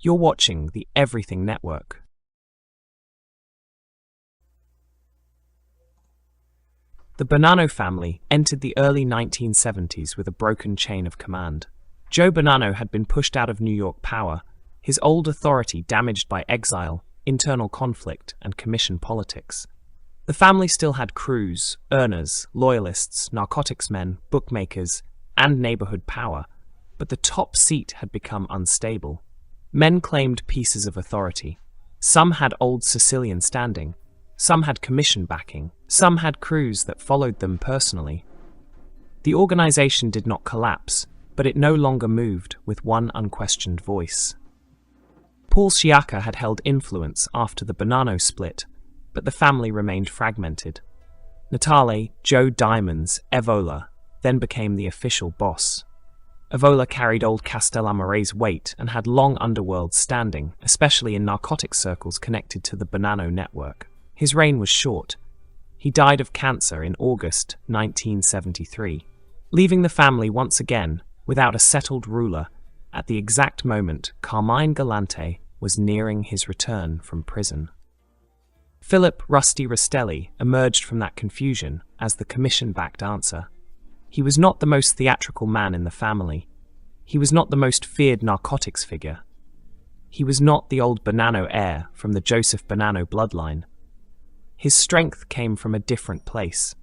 You're watching the Everything Network. The Bonanno family entered the early 1970s with a broken chain of command. Joe Bonanno had been pushed out of New York power, his old authority damaged by exile, internal conflict, and commission politics. The family still had crews, earners, loyalists, narcotics men, bookmakers, and neighborhood power, but the top seat had become unstable. Men claimed pieces of authority. Some had old Sicilian standing, some had commission backing, some had crews that followed them personally. The organization did not collapse, but it no longer moved with one unquestioned voice. Paul Sciacca had held influence after the Bonanno split, but the family remained fragmented. Natale, Joe Diamond's Evola, then became the official boss. Evola carried old Castellamore's weight and had long underworld standing, especially in narcotics circles connected to the Bonanno network. His reign was short. He died of cancer in August 1973, leaving the family once again without a settled ruler at the exact moment Carmine Galante was nearing his return from prison. Philip "Rusty" Rastelli emerged from that confusion as the commission-backed answer. He was not the most theatrical man in the family. He was not the most feared narcotics figure. He was not the old Bonanno heir from the Joseph Bonanno bloodline. His strength came from a different place.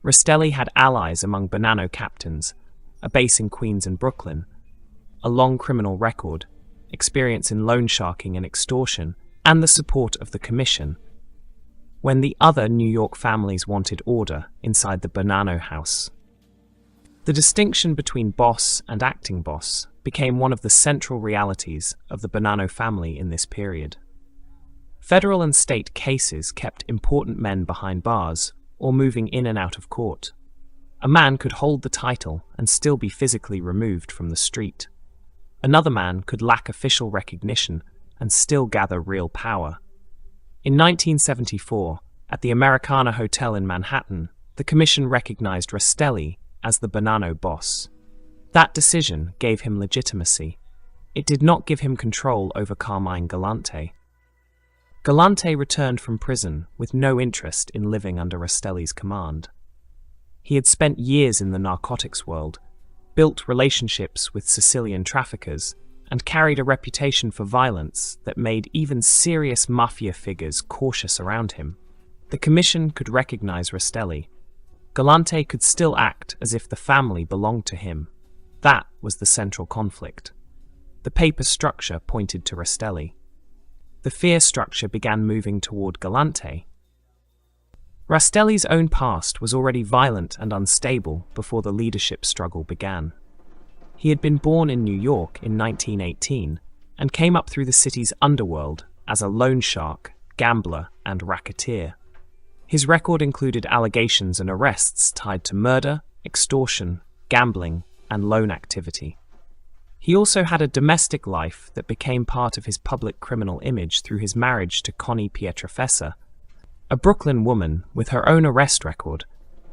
Rastelli had allies among Bonanno captains, a base in Queens and Brooklyn, a long criminal record, experience in loan sharking and extortion, and the support of the commission. When the other New York families wanted order inside the Bonanno house, the distinction between boss and acting boss became one of the central realities of the Bonanno family in this period. Federal and state cases kept important men behind bars or moving in and out of court. A man could hold the title and still be physically removed from the street. Another man could lack official recognition and still gather real power. In 1974, at the Americana Hotel in Manhattan, the commission recognized Rastelli as the Bonanno boss. That decision gave him legitimacy. It did not give him control over Carmine Galante. Galante returned from prison with no interest in living under Rastelli's command. He had spent years in the narcotics world, built relationships with Sicilian traffickers, and carried a reputation for violence that made even serious mafia figures cautious around him. The commission could recognize Rastelli. Galante could still act as if the family belonged to him. That was the central conflict. The paper structure pointed to Rastelli. The fear structure began moving toward Galante. Rastelli's own past was already violent and unstable before the leadership struggle began. He had been born in New York in 1918 and came up through the city's underworld as a loan shark, gambler, and racketeer. His record included allegations and arrests tied to murder, extortion, gambling, and loan activity. He also had a domestic life that became part of his public criminal image through his marriage to Connie Pietrafesa, a Brooklyn woman with her own arrest record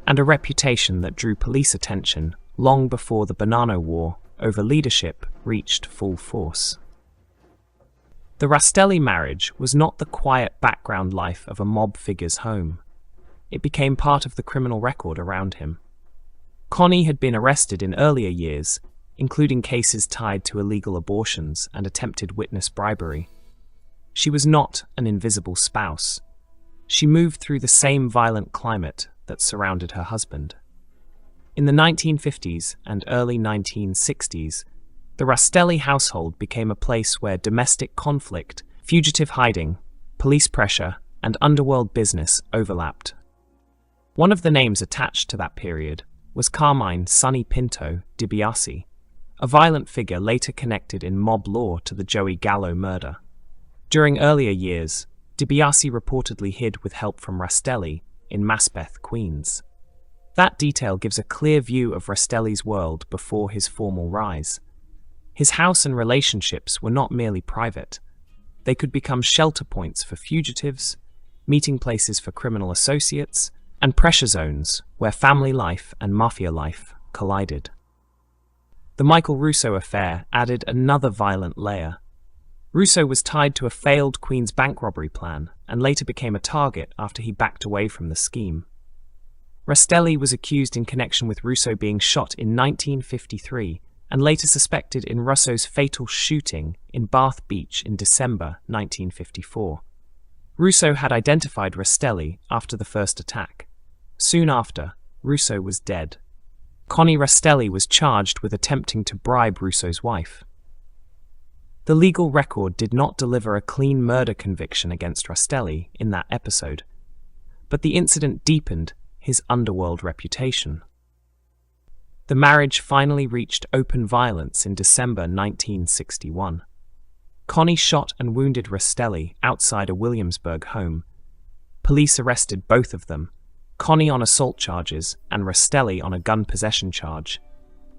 and a reputation that drew police attention long before the Bonanno War over leadership reached full force. The Rastelli marriage was not the quiet background life of a mob figure's home. It became part of the criminal record around him. Connie had been arrested in earlier years, including cases tied to illegal abortions and attempted witness bribery. She was not an invisible spouse. She moved through the same violent climate that surrounded her husband. In the 1950s and early 1960s, the Rastelli household became a place where domestic conflict, fugitive hiding, police pressure, and underworld business overlapped. One of the names attached to that period was Carmine "Sonny" Pinto DiBiase, a violent figure later connected in mob lore to the Joey Gallo murder. During earlier years, DiBiase reportedly hid with help from Rastelli in Maspeth, Queens. That detail gives a clear view of Rastelli's world before his formal rise. His house and relationships were not merely private. They could become shelter points for fugitives, meeting places for criminal associates, and pressure zones where family life and mafia life collided. The Michael Russo affair added another violent layer. Russo was tied to a failed Queen's bank robbery plan and later became a target after he backed away from the scheme. Rastelli was accused in connection with Russo being shot in 1953 and later suspected in Russo's fatal shooting in Bath Beach in December 1954. Russo had identified Rastelli after the first attack. Soon after, Russo was dead. Connie Rastelli was charged with attempting to bribe Russo's wife. The legal record did not deliver a clean murder conviction against Rastelli in that episode, but the incident deepened his underworld reputation. The marriage finally reached open violence in December 1961. Connie shot and wounded Rastelli outside a Williamsburg home. Police arrested both of them, Connie on assault charges and Rastelli on a gun possession charge.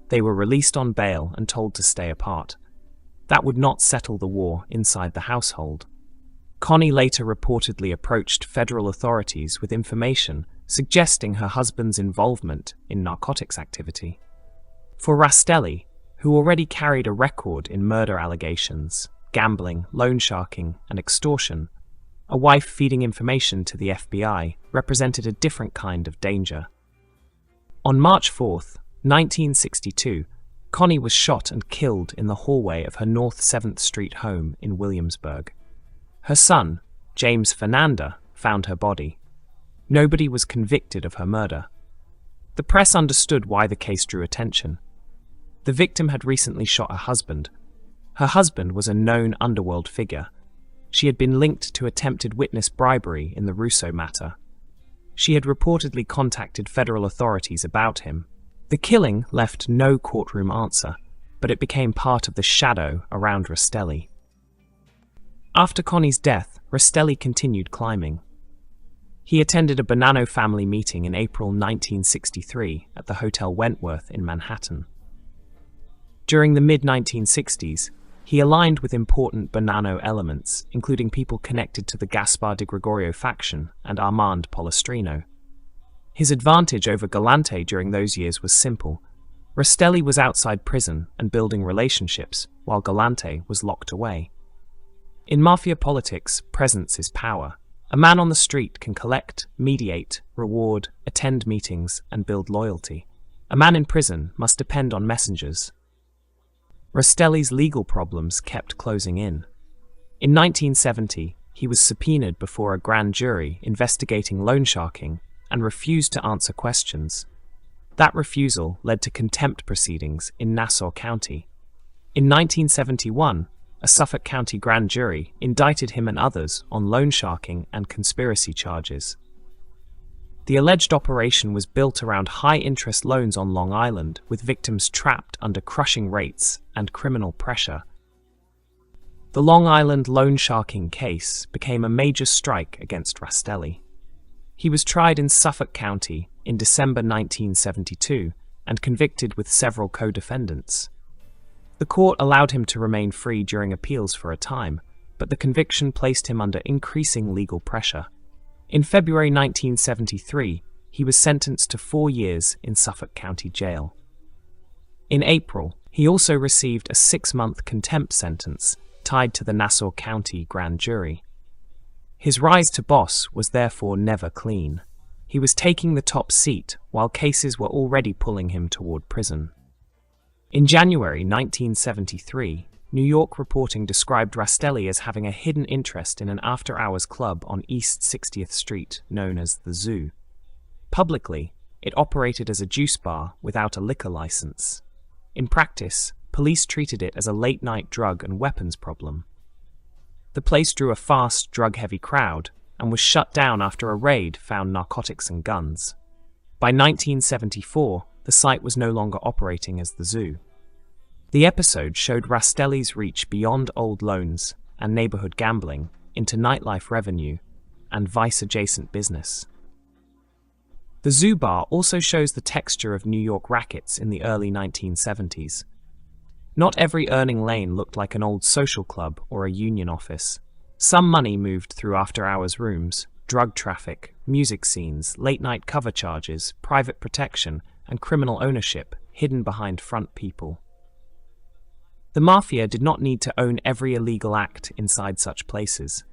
They were released on bail and told to stay apart. That would not settle the war inside the household. Connie later reportedly approached federal authorities with information suggesting her husband's involvement in narcotics activity. For Rastelli, who already carried a record in murder allegations, gambling, loan sharking, and extortion, a wife feeding information to the FBI represented a different kind of danger. On March 4, 1962, Connie was shot and killed in the hallway of her North 7th Street home in Williamsburg. Her son, James Fernanda, found her body. Nobody was convicted of her murder. The press understood why the case drew attention. The victim had recently shot her husband. Her husband was a known underworld figure. She had been linked to attempted witness bribery in the Russo matter. She had reportedly contacted federal authorities about him. The killing left no courtroom answer, but it became part of the shadow around Rastelli. After Connie's death, Rastelli continued climbing. He attended a Bonanno family meeting in April 1963 at the Hotel Wentworth in Manhattan. During the mid-1960s, he aligned with important Bonanno elements, including people connected to the Gaspar di Gregorio faction and Armand Polestrino. His advantage over Galante during those years was simple. Rastelli was outside prison and building relationships, while Galante was locked away. In mafia politics, presence is power. A man on the street can collect, mediate, reward, attend meetings, and build loyalty. A man in prison must depend on messengers. Rastelli's legal problems kept closing in. In 1970, he was subpoenaed before a grand jury investigating loan sharking and refused to answer questions. That refusal led to contempt proceedings in Nassau County. In 1971, a Suffolk County grand jury indicted him and others on loan sharking and conspiracy charges. The alleged operation was built around high-interest loans on Long Island, with victims trapped under crushing rates and criminal pressure. The Long Island loan sharking case became a major strike against Rastelli. He was tried in Suffolk County in December 1972 and convicted with several co-defendants. The court allowed him to remain free during appeals for a time, but the conviction placed him under increasing legal pressure. In February 1973, he was sentenced to 4 years in Suffolk County Jail. In April, he also received a 6-month contempt sentence tied to the Nassau County grand jury. His rise to boss was therefore never clean. He was taking the top seat while cases were already pulling him toward prison. In January 1973, New York reporting described Rastelli as having a hidden interest in an after-hours club on East 60th Street known as the Zoo. Publicly, it operated as a juice bar without a liquor license. In practice, police treated it as a late-night drug and weapons problem. The place drew a fast, drug-heavy crowd and was shut down after a raid found narcotics and guns. By 1974, the site was no longer operating as the Zoo. The episode showed Rastelli's reach beyond old loans and neighborhood gambling into nightlife revenue and vice-adjacent business. The Zoo Bar also shows the texture of New York rackets in the early 1970s. Not every earning lane looked like an old social club or a union office. Some money moved through after-hours rooms, drug traffic, music scenes, late-night cover charges, private protection, and criminal ownership hidden behind front people. The mafia did not need to own every illegal act inside such places.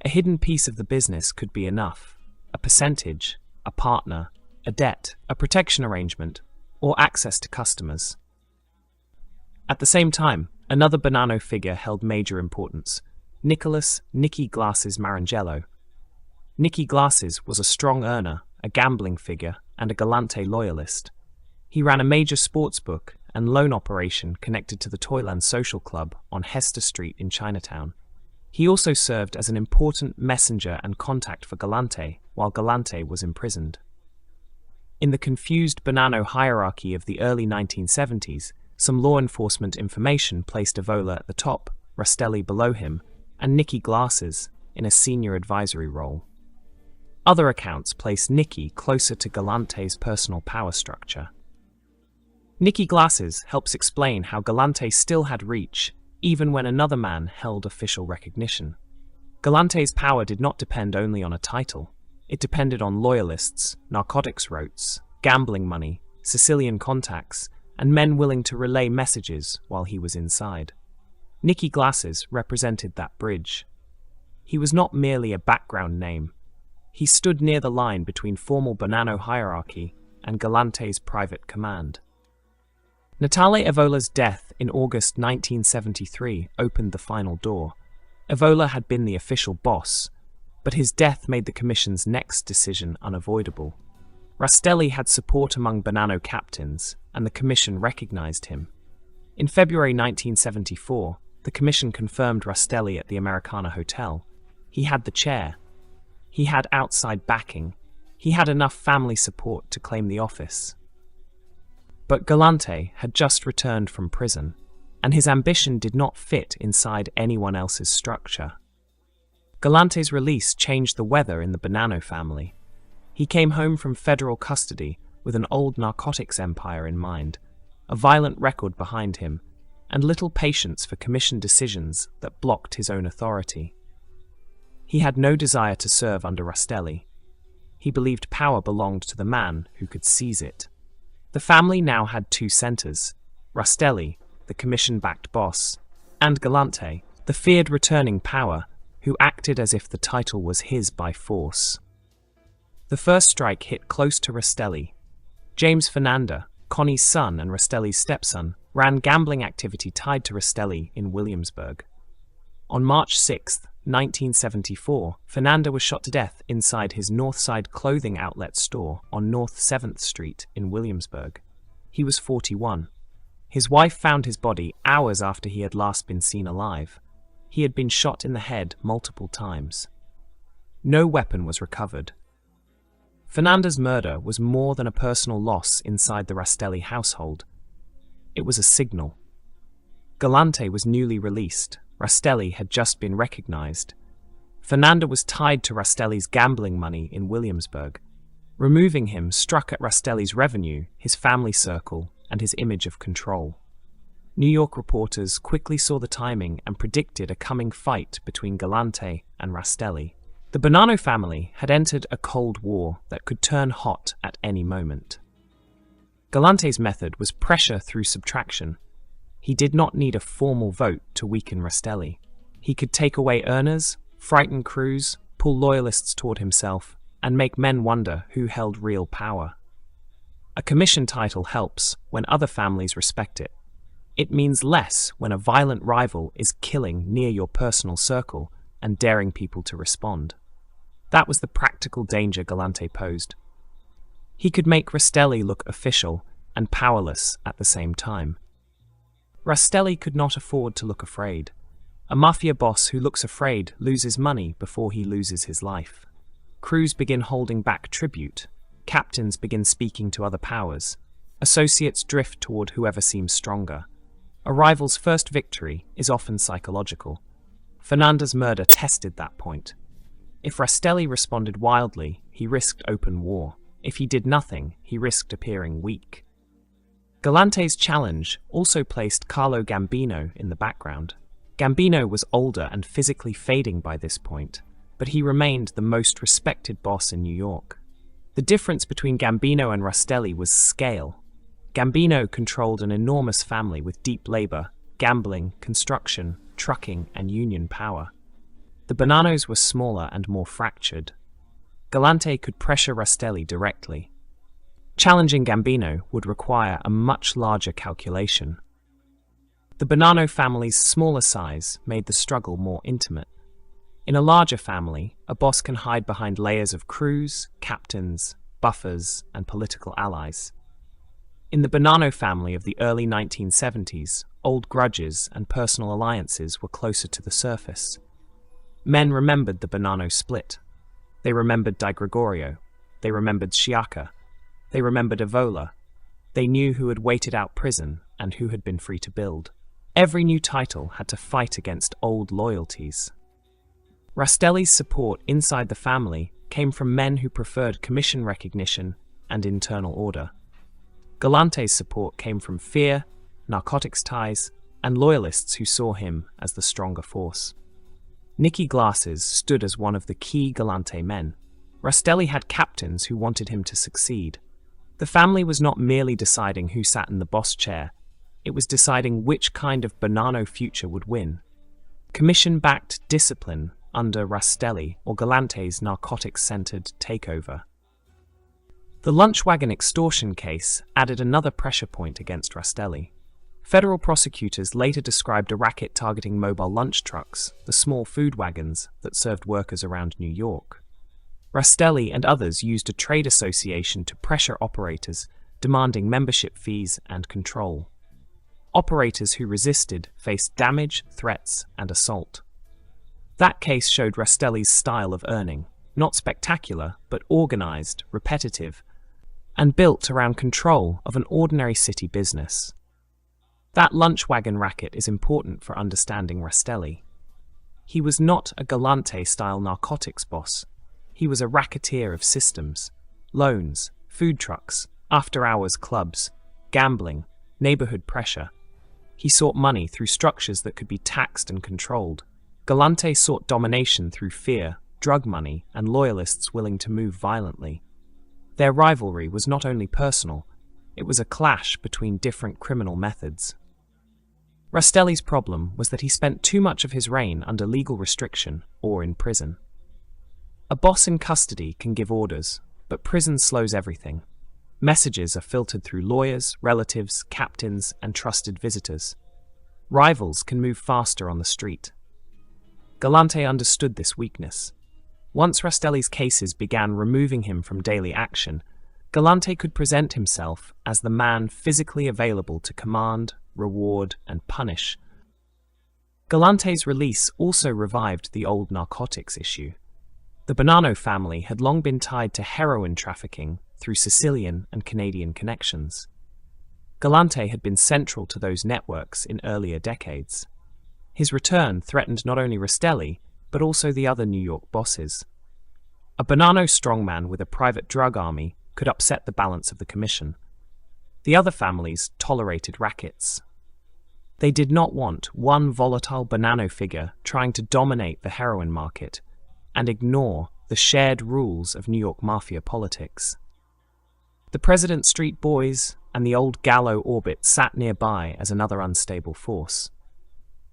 A hidden piece of the business could be enough. A percentage, a partner, a debt, a protection arrangement, or access to customers. At the same time, another Bonanno figure held major importance, Nicholas "Nicky Glasses" Marangello. Nicky Glasses was a strong earner, a gambling figure, and a Galante loyalist. He ran a major sportsbook and loan operation connected to the Toyland Social Club on Hester Street in Chinatown. He also served as an important messenger and contact for Galante while Galante was imprisoned. In the confused Bonanno hierarchy of the early 1970s, some law enforcement information placed Evola at the top, Rastelli below him, and Nicky Glasses in a senior advisory role. Other accounts place Nicky closer to Galante's personal power structure. Nicky Glasses helps explain how Galante still had reach, even when another man held official recognition. Galante's power did not depend only on a title. It depended on loyalists, narcotics routes, gambling money, Sicilian contacts, and men willing to relay messages while he was inside. Nicky Glasses represented that bridge. He was not merely a background name. He stood near the line between formal Bonanno hierarchy and Galante's private command. Natale Evola's death in August 1973 opened the final door. Evola had been the official boss, but his death made the Commission's next decision unavoidable. Rastelli had support among Bonanno captains, and the Commission recognized him. In February 1974, the Commission confirmed Rastelli at the Americana Hotel. He had the chair. He had outside backing. He had enough family support to claim the office. But Galante had just returned from prison, and his ambition did not fit inside anyone else's structure. Galante's release changed the weather in the Bonanno family. He came home from federal custody with an old narcotics empire in mind, a violent record behind him, and little patience for commission decisions that blocked his own authority. He had no desire to serve under Rastelli. He believed power belonged to the man who could seize it. The family now had two centers, Rastelli, the commission-backed boss, and Galante, the feared returning power, who acted as if the title was his by force. The first strike hit close to Rastelli. James Fernanda, Connie's son and Rastelli's stepson, ran gambling activity tied to Rastelli in Williamsburg. On March 6, 1974, Fernanda was shot to death inside his Northside clothing outlet store on North 7th Street in Williamsburg. He was 41. His wife found his body hours after he had last been seen alive. He had been shot in the head multiple times. No weapon was recovered. Fernanda's murder was more than a personal loss inside the Rastelli household. It was a signal. Galante was newly released. Rastelli had just been recognized. Fernanda was tied to Rastelli's gambling money in Williamsburg. Removing him struck at Rastelli's revenue, his family circle, and his image of control. New York reporters quickly saw the timing and predicted a coming fight between Galante and Rastelli. The Bonanno family had entered a Cold War that could turn hot at any moment. Galante's method was pressure through subtraction. He did not need a formal vote to weaken Rastelli. He could take away earners, frighten crews, pull loyalists toward himself, and make men wonder who held real power. A commission title helps when other families respect it. It means less when a violent rival is killing near your personal circle and daring people to respond. That was the practical danger Galante posed. He could make Rastelli look official and powerless at the same time. Rastelli could not afford to look afraid. A mafia boss who looks afraid loses money before he loses his life. Crews begin holding back tribute. Captains begin speaking to other powers. Associates drift toward whoever seems stronger. A rival's first victory is often psychological. Fernanda's murder tested that point. If Rastelli responded wildly, he risked open war. If he did nothing, he risked appearing weak. Galante's challenge also placed Carlo Gambino in the background. Gambino was older and physically fading by this point, but he remained the most respected boss in New York. The difference between Gambino and Rastelli was scale. Gambino controlled an enormous family with deep labor, gambling, construction, trucking, and union power. The Bonanos were smaller and more fractured. Galante could pressure Rastelli directly. Challenging Gambino would require a much larger calculation. The Bonanno family's smaller size made the struggle more intimate. In a larger family, a boss can hide behind layers of crews, captains, buffers, and political allies. In the Bonanno family of the early 1970s, old grudges and personal alliances were closer to the surface. Men remembered the Bonanno split. They remembered Di Gregorio. They remembered Sciacca. They remembered Evola. They knew who had waited out prison and who had been free to build. Every new title had to fight against old loyalties. Rastelli's support inside the family came from men who preferred commission recognition and internal order. Galante's support came from fear, narcotics ties, and loyalists who saw him as the stronger force. Nicky Glasses stood as one of the key Galante men. Rastelli had captains who wanted him to succeed. The family was not merely deciding who sat in the boss chair, it was deciding which kind of Bonanno future would win. Commission-backed discipline under Rastelli or Galante's narcotics-centered takeover. The lunch wagon extortion case added another pressure point against Rastelli. Federal prosecutors later described a racket targeting mobile lunch trucks, the small food wagons that served workers around New York. Rastelli and others used a trade association to pressure operators, demanding membership fees and control. Operators who resisted faced damage, threats, and assault. That case showed Rastelli's style of earning, not spectacular, but organized, repetitive, and built around control of an ordinary city business. That lunch wagon racket is important for understanding Rastelli. He was not a Galante-style narcotics boss. He was a racketeer of systems, loans, food trucks, after-hours clubs, gambling, neighborhood pressure. He sought money through structures that could be taxed and controlled. Galante sought domination through fear, drug money, and loyalists willing to move violently. Their rivalry was not only personal, it was a clash between different criminal methods. Rastelli's problem was that he spent too much of his reign under legal restriction or in prison. A boss in custody can give orders, but prison slows everything. Messages are filtered through lawyers, relatives, captains, and trusted visitors. Rivals can move faster on the street. Galante understood this weakness. Once Rastelli's cases began removing him from daily action, Galante could present himself as the man physically available to command, reward, and punish. Galante's release also revived the old narcotics issue. The Bonanno family had long been tied to heroin trafficking through Sicilian and Canadian connections. Galante had been central to those networks in earlier decades. His return threatened not only Rastelli, but also the other New York bosses. A Bonanno strongman with a private drug army could upset the balance of the commission. The other families tolerated rackets. They did not want one volatile Bonanno figure trying to dominate the heroin market and ignore the shared rules of New York mafia politics. The President Street Boys and the old Gallo orbit sat nearby as another unstable force.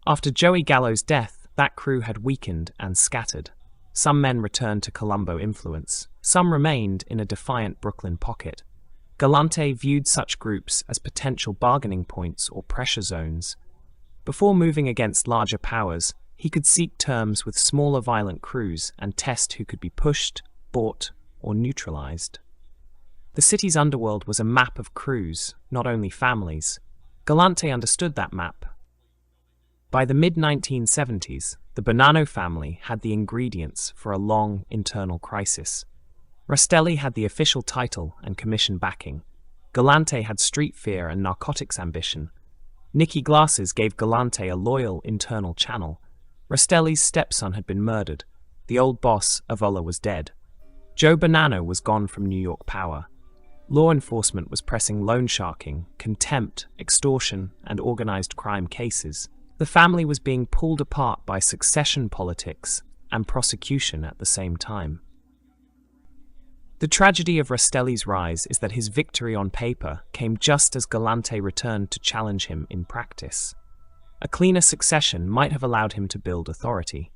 After Joey Gallo's death, that crew had weakened and scattered. Some men returned to Colombo influence. Some remained in a defiant Brooklyn pocket. Galante viewed such groups as potential bargaining points or pressure zones. Before moving against larger powers, he could seek terms with smaller violent crews and test who could be pushed, bought, or neutralized. The city's underworld was a map of crews, not only families. Galante understood that map. By the mid-1970s, the Bonanno family had the ingredients for a long internal crisis. Rastelli had the official title and commission backing. Galante had street fear and narcotics ambition. Nicky Glasses gave Galante a loyal internal channel. Rastelli's stepson had been murdered. The old boss, Evola, was dead. Joe Bonanno was gone from New York power. Law enforcement was pressing loan sharking, contempt, extortion, and organized crime cases. The family was being pulled apart by succession politics and prosecution at the same time. The tragedy of Rastelli's rise is that his victory on paper came just as Galante returned to challenge him in practice. A cleaner succession might have allowed him to build authority.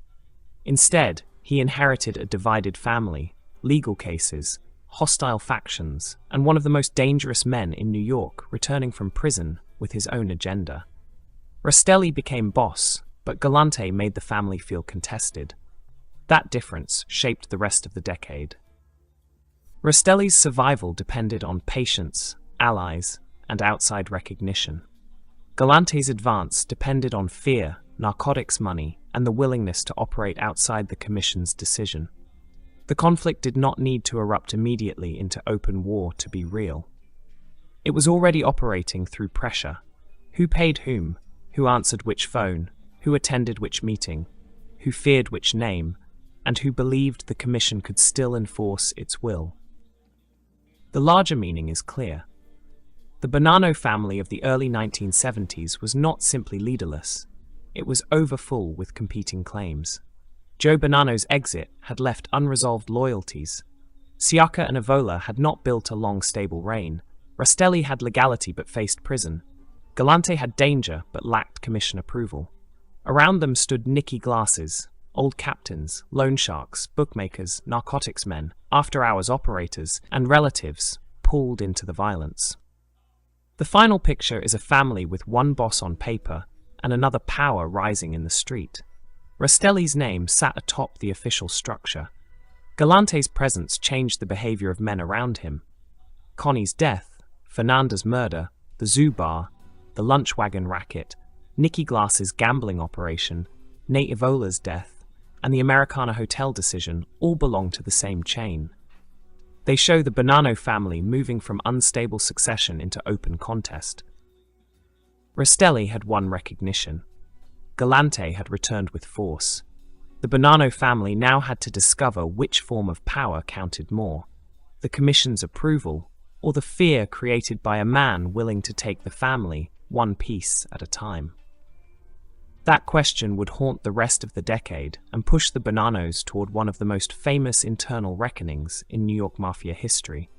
Instead, he inherited a divided family, legal cases, hostile factions, and one of the most dangerous men in New York returning from prison with his own agenda. Rastelli became boss, but Galante made the family feel contested. That difference shaped the rest of the decade. Rastelli's survival depended on patience, allies, and outside recognition. Galante's advance depended on fear, narcotics money, and the willingness to operate outside the Commission's decision. The conflict did not need to erupt immediately into open war to be real. It was already operating through pressure. Who paid whom? Who answered which phone? Who attended which meeting? Who feared which name? And who believed the Commission could still enforce its will? The larger meaning is clear. The Bonanno family of the early 1970s was not simply leaderless. It was overfull with competing claims. Joe Bonanno's exit had left unresolved loyalties. Siaka and Evola had not built a long, stable reign. Rastelli had legality but faced prison. Galante had danger but lacked Commission approval. Around them stood Nicky Glasses, old captains, loan sharks, bookmakers, narcotics men, after-hours operators, and relatives pulled into the violence. The final picture is a family with one boss on paper and another power rising in the street. Rastelli's name sat atop the official structure. Galante's presence changed the behavior of men around him. Connie's death, Fernanda's murder, the zoo bar, the lunch wagon racket, Nicky Glass's gambling operation, Nate Evola's death, and the Americana Hotel decision all belong to the same chain. They show the Bonanno family moving from unstable succession into open contest. Rastelli had won recognition. Galante had returned with force. The Bonanno family now had to discover which form of power counted more, the Commission's approval or the fear created by a man willing to take the family one piece at a time. That question would haunt the rest of the decade and push the Bonannos toward one of the most famous internal reckonings in New York Mafia history.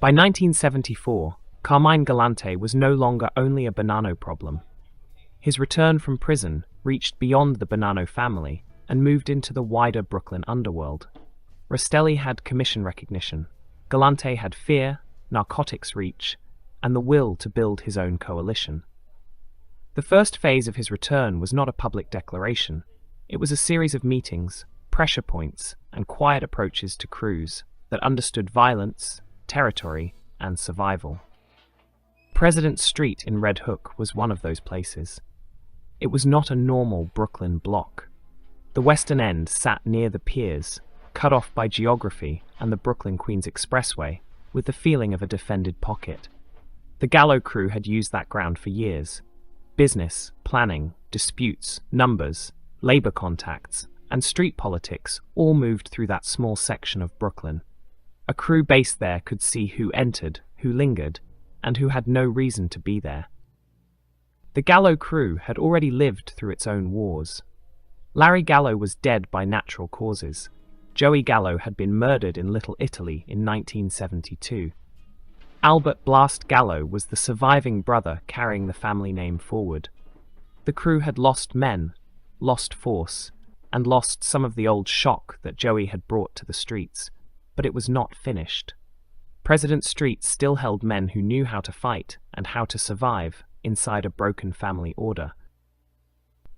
By 1974, Carmine Galante was no longer only a Bonanno problem. His return from prison reached beyond the Bonanno family and moved into the wider Brooklyn underworld. Rastelli had Commission recognition, Galante had fear, narcotics reach, and the will to build his own coalition. The first phase of his return was not a public declaration. It was a series of meetings, pressure points, and quiet approaches to crews that understood violence, territory, and survival. President Street in Red Hook was one of those places. It was not a normal Brooklyn block. The western end sat near the piers, cut off by geography and the Brooklyn-Queens Expressway, with the feeling of a defended pocket. The Gallo crew had used that ground for years. Business, planning, disputes, numbers, labor contacts, and street politics all moved through that small section of Brooklyn. A crew based there could see who entered, who lingered, and who had no reason to be there. The Gallo crew had already lived through its own wars. Larry Gallo was dead by natural causes. Joey Gallo had been murdered in Little Italy in 1972. Albert Blast Gallo was the surviving brother carrying the family name forward. The crew had lost men, lost force, and lost some of the old shock that Joey had brought to the streets, but it was not finished. President Street still held men who knew how to fight and how to survive inside a broken family order.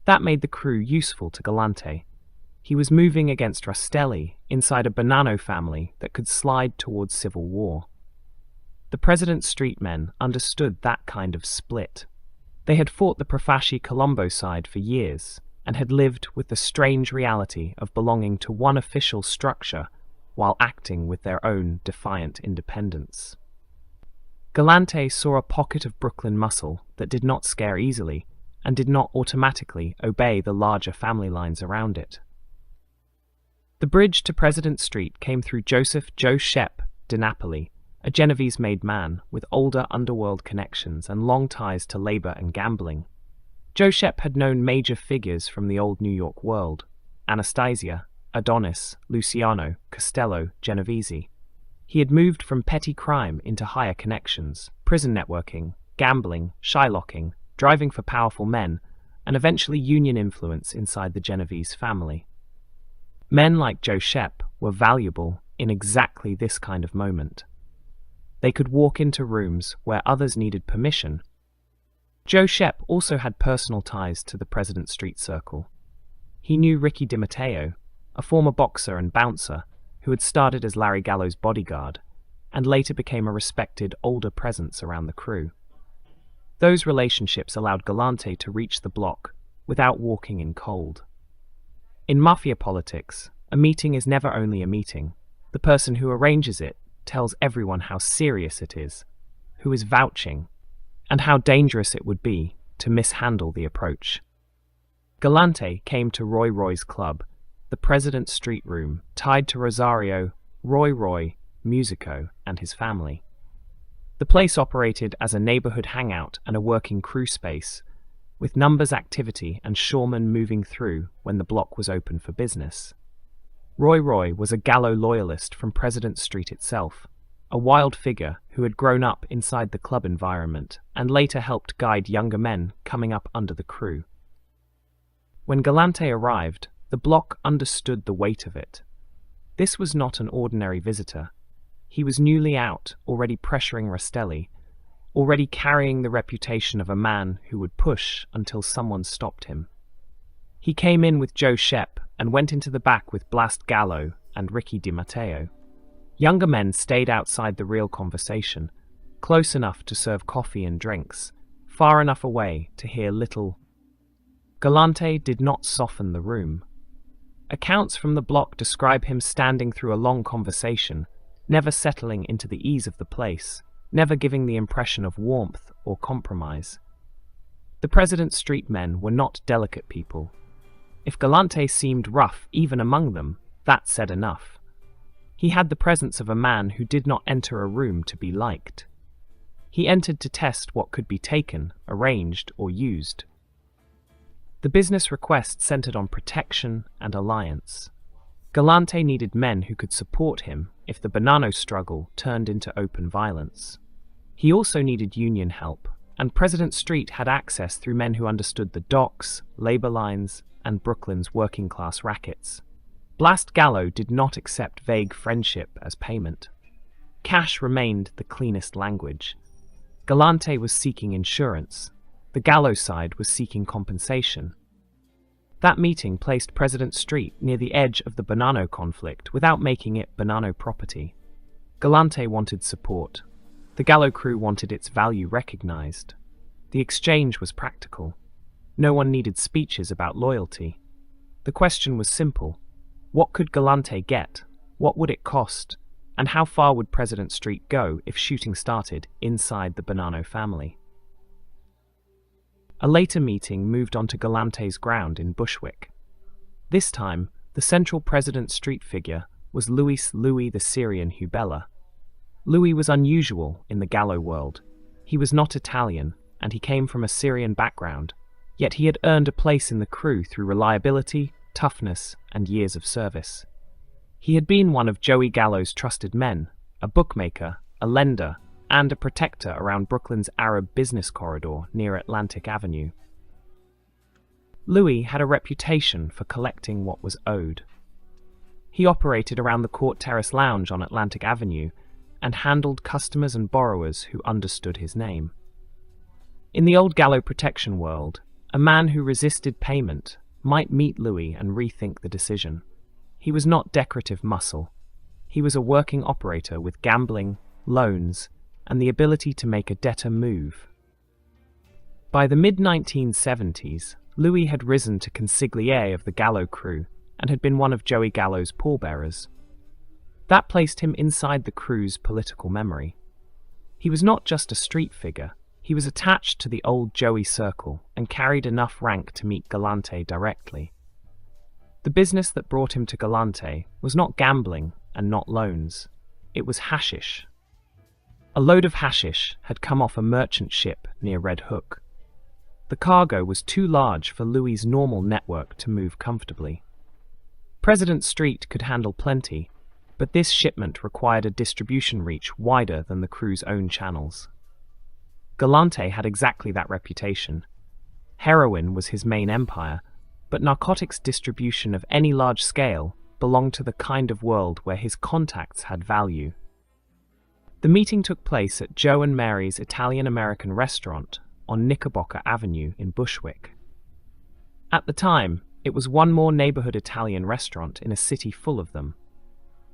That made the crew useful to Galante. He was moving against Rastelli inside a Bonanno family that could slide towards civil war. The President Street men understood that kind of split. They had fought the Profaci-Colombo side for years and had lived with the strange reality of belonging to one official structure while acting with their own defiant independence. Galante saw a pocket of Brooklyn muscle that did not scare easily and did not automatically obey the larger family lines around it. The bridge to President Street came through Joseph Joe Shep de Napoli, a Genovese-made man with older underworld connections and long ties to labor and gambling. Joe Shep had known major figures from the old New York world: Anastasia, Adonis Luciano Castello Genovese. He had moved from petty crime into higher connections, prison networking, gambling, shylocking, driving for powerful men, and eventually union influence inside the Genovese family. Men like Joe Shep were valuable in exactly this kind of moment. They could walk into rooms where others needed permission. Joe Shep also had personal ties to the President Street Circle. He knew Ricky DiMatteo, a former boxer and bouncer who had started as Larry Gallo's bodyguard and later became a respected older presence around the crew. Those relationships allowed Galante to reach the block without walking in cold. In mafia politics, a meeting is never only a meeting. The person who arranges it tells everyone how serious it is, who is vouching, and how dangerous it would be to mishandle the approach. Galante came to Roy's club, the President Street Room, tied to Rosario, Roy, Musico, and his family. The place operated as a neighborhood hangout and a working crew space, with numbers activity and shoremen moving through when the block was open for business. Roy was a Gallo loyalist from President Street itself, a wild figure who had grown up inside the club environment and later helped guide younger men coming up under the crew. When Galante arrived, the block understood the weight of it. This was not an ordinary visitor. He was newly out, already pressuring Rastelli, already carrying the reputation of a man who would push until someone stopped him. He came in with Joe Shep and went into the back with Blast Gallo and Ricky DiMatteo. Younger men stayed outside the real conversation, close enough to serve coffee and drinks, far enough away to hear little. Galante did not soften the room. Accounts from the block describe him standing through a long conversation, never settling into the ease of the place, never giving the impression of warmth or compromise. The President Street men were not delicate people. If Galante seemed rough even among them, that said enough. He had the presence of a man who did not enter a room to be liked. He entered to test what could be taken, arranged, or used. The business request centered on protection and alliance. Galante needed men who could support him if the Bonanno struggle turned into open violence. He also needed union help, and President Street had access through men who understood the docks, labor lines, and Brooklyn's working-class rackets. Blast Gallo did not accept vague friendship as payment. Cash remained the cleanest language. Galante was seeking insurance. The Gallo side was seeking compensation. That meeting placed President Street near the edge of the Bonanno conflict without making it Bonanno property. Galante wanted support. The Gallo crew wanted its value recognized. The exchange was practical. No one needed speeches about loyalty. The question was simple. What could Galante get? What would it cost? And how far would President Street go if shooting started inside the Bonanno family? A later meeting moved on to Galante's ground in Bushwick. This time, the central President Street figure was Louis the Syrian Hubella. Louis was unusual in the Gallo world. He was not Italian, and he came from a Syrian background, yet he had earned a place in the crew through reliability, toughness, and years of service. He had been one of Joey Gallo's trusted men, a bookmaker, a lender, and a protector around Brooklyn's Arab business corridor near Atlantic Avenue. Louis had a reputation for collecting what was owed. He operated around the Court Terrace Lounge on Atlantic Avenue and handled customers and borrowers who understood his name. In the old Gallo protection world, a man who resisted payment might meet Louis and rethink the decision. He was not decorative muscle. He was a working operator with gambling, loans, and the ability to make a debtor move. By the mid-1970s, Louis had risen to consigliere of the Gallo crew and had been one of Joey Gallo's pallbearers. That placed him inside the crew's political memory. He was not just a street figure. He was attached to the old Joey circle and carried enough rank to meet Galante directly. The business that brought him to Galante was not gambling and not loans. It was hashish. A load of hashish had come off a merchant ship near Red Hook. The cargo was too large for Louis's normal network to move comfortably. President Street could handle plenty, but this shipment required a distribution reach wider than the crew's own channels. Galante had exactly that reputation. Heroin was his main empire, but narcotics distribution of any large scale belonged to the kind of world where his contacts had value. The meeting took place at Joe and Mary's Italian-American restaurant on Knickerbocker Avenue in Bushwick. At the time, it was one more neighborhood Italian restaurant in a city full of them.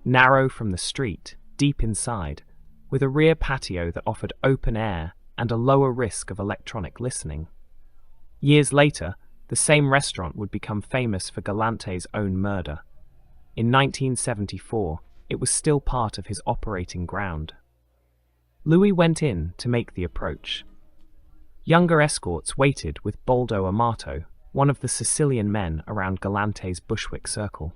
Narrow from the street, deep inside, with a rear patio that offered open air and a lower risk of electronic listening. Years later, the same restaurant would become famous for Galante's own murder. In 1974, it was still part of his operating ground. Louis went in to make the approach. Younger escorts waited with Boldo Amato, one of the Sicilian men around Galante's Bushwick circle.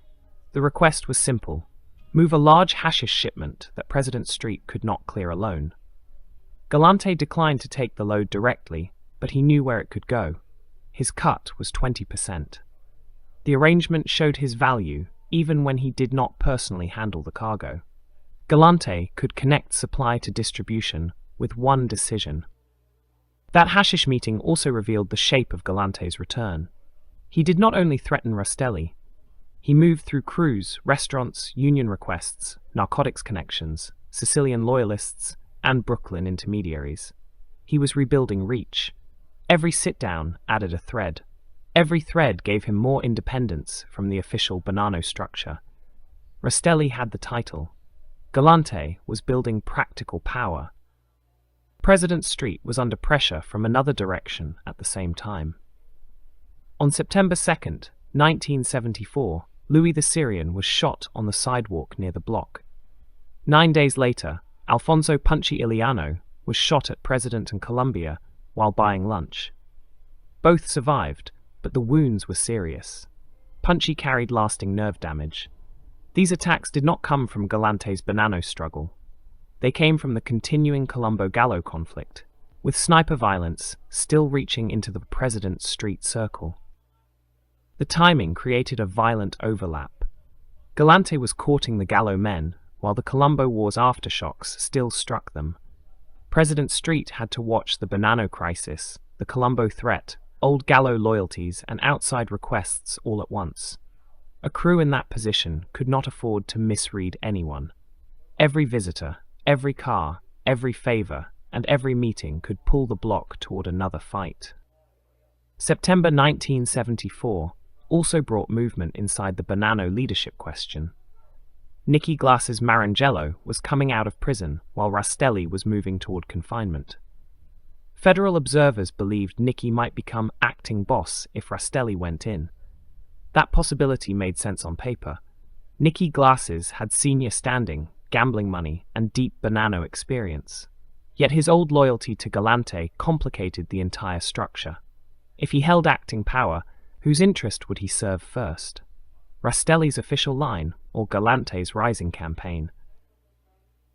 The request was simple: move a large hashish shipment that President Street could not clear alone. Galante declined to take the load directly, but he knew where it could go. His cut was 20%. The arrangement showed his value, even when he did not personally handle the cargo. Galante could connect supply to distribution with one decision. That hashish meeting also revealed the shape of Galante's return. He did not only threaten Rastelli. He moved through crews, restaurants, union requests, narcotics connections, Sicilian loyalists, and Brooklyn intermediaries. He was rebuilding reach. Every sit-down added a thread. Every thread gave him more independence from the official Bonanno structure. Rastelli had the title. Galante was building practical power. President Street was under pressure from another direction at the same time. On September 2nd, 1974, Louis the Syrian was shot on the sidewalk near the block. 9 days later, Alfonso Punchy Iliano was shot at President and Columbia while buying lunch. Both survived, but the wounds were serious. Punchy carried lasting nerve damage. These attacks did not come from Galante's Bonanno struggle. They came from the continuing Colombo-Gallo conflict, with sniper violence still reaching into the President Street circle. The timing created a violent overlap. Galante was courting the Gallo men, while the Colombo War's aftershocks still struck them. President Street had to watch the Bonanno crisis, the Colombo threat, old Gallo loyalties, and outside requests all at once. A crew in that position could not afford to misread anyone. Every visitor, every car, every favor, and every meeting could pull the block toward another fight. September 1974 also brought movement inside the Bonanno leadership question. Nicky Glass's Maranghello was coming out of prison while Rastelli was moving toward confinement. Federal observers believed Nicky might become acting boss if Rastelli went in. That possibility made sense on paper. Nicky Glasses had senior standing, gambling money, and deep Bonanno experience. Yet his old loyalty to Galante complicated the entire structure. If he held acting power, whose interest would he serve first? Rastelli's official line, or Galante's rising campaign?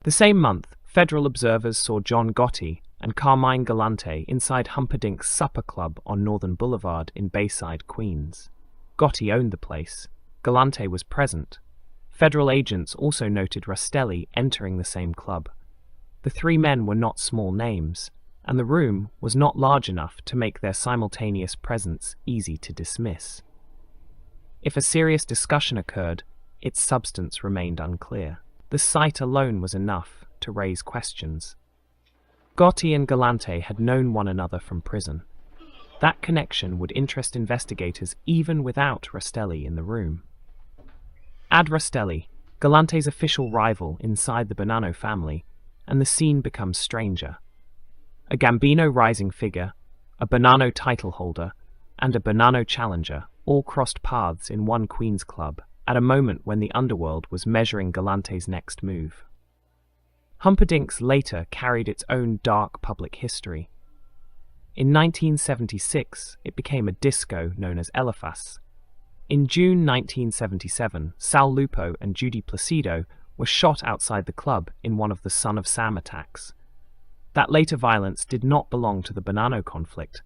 The same month, federal observers saw John Gotti and Carmine Galante inside Humperdinck's Supper Club on Northern Boulevard in Bayside, Queens. Gotti owned the place. Galante was present. Federal agents also noted Rastelli entering the same club. The three men were not small names, and the room was not large enough to make their simultaneous presence easy to dismiss. If a serious discussion occurred, its substance remained unclear. The sight alone was enough to raise questions. Gotti and Galante had known one another from prison. That connection would interest investigators even without Rastelli in the room. Add Rastelli, Galante's official rival inside the Bonanno family, and the scene becomes stranger. A Gambino rising figure, a Bonanno title holder, and a Bonanno challenger all crossed paths in one Queens club at a moment when the underworld was measuring Galante's next move. Humperdinck's later carried its own dark public history. In 1976, it became a disco known as Eliphas. In June 1977, Sal Lupo and Judy Placido were shot outside the club in one of the Son of Sam attacks. That later violence did not belong to the Bonanno conflict,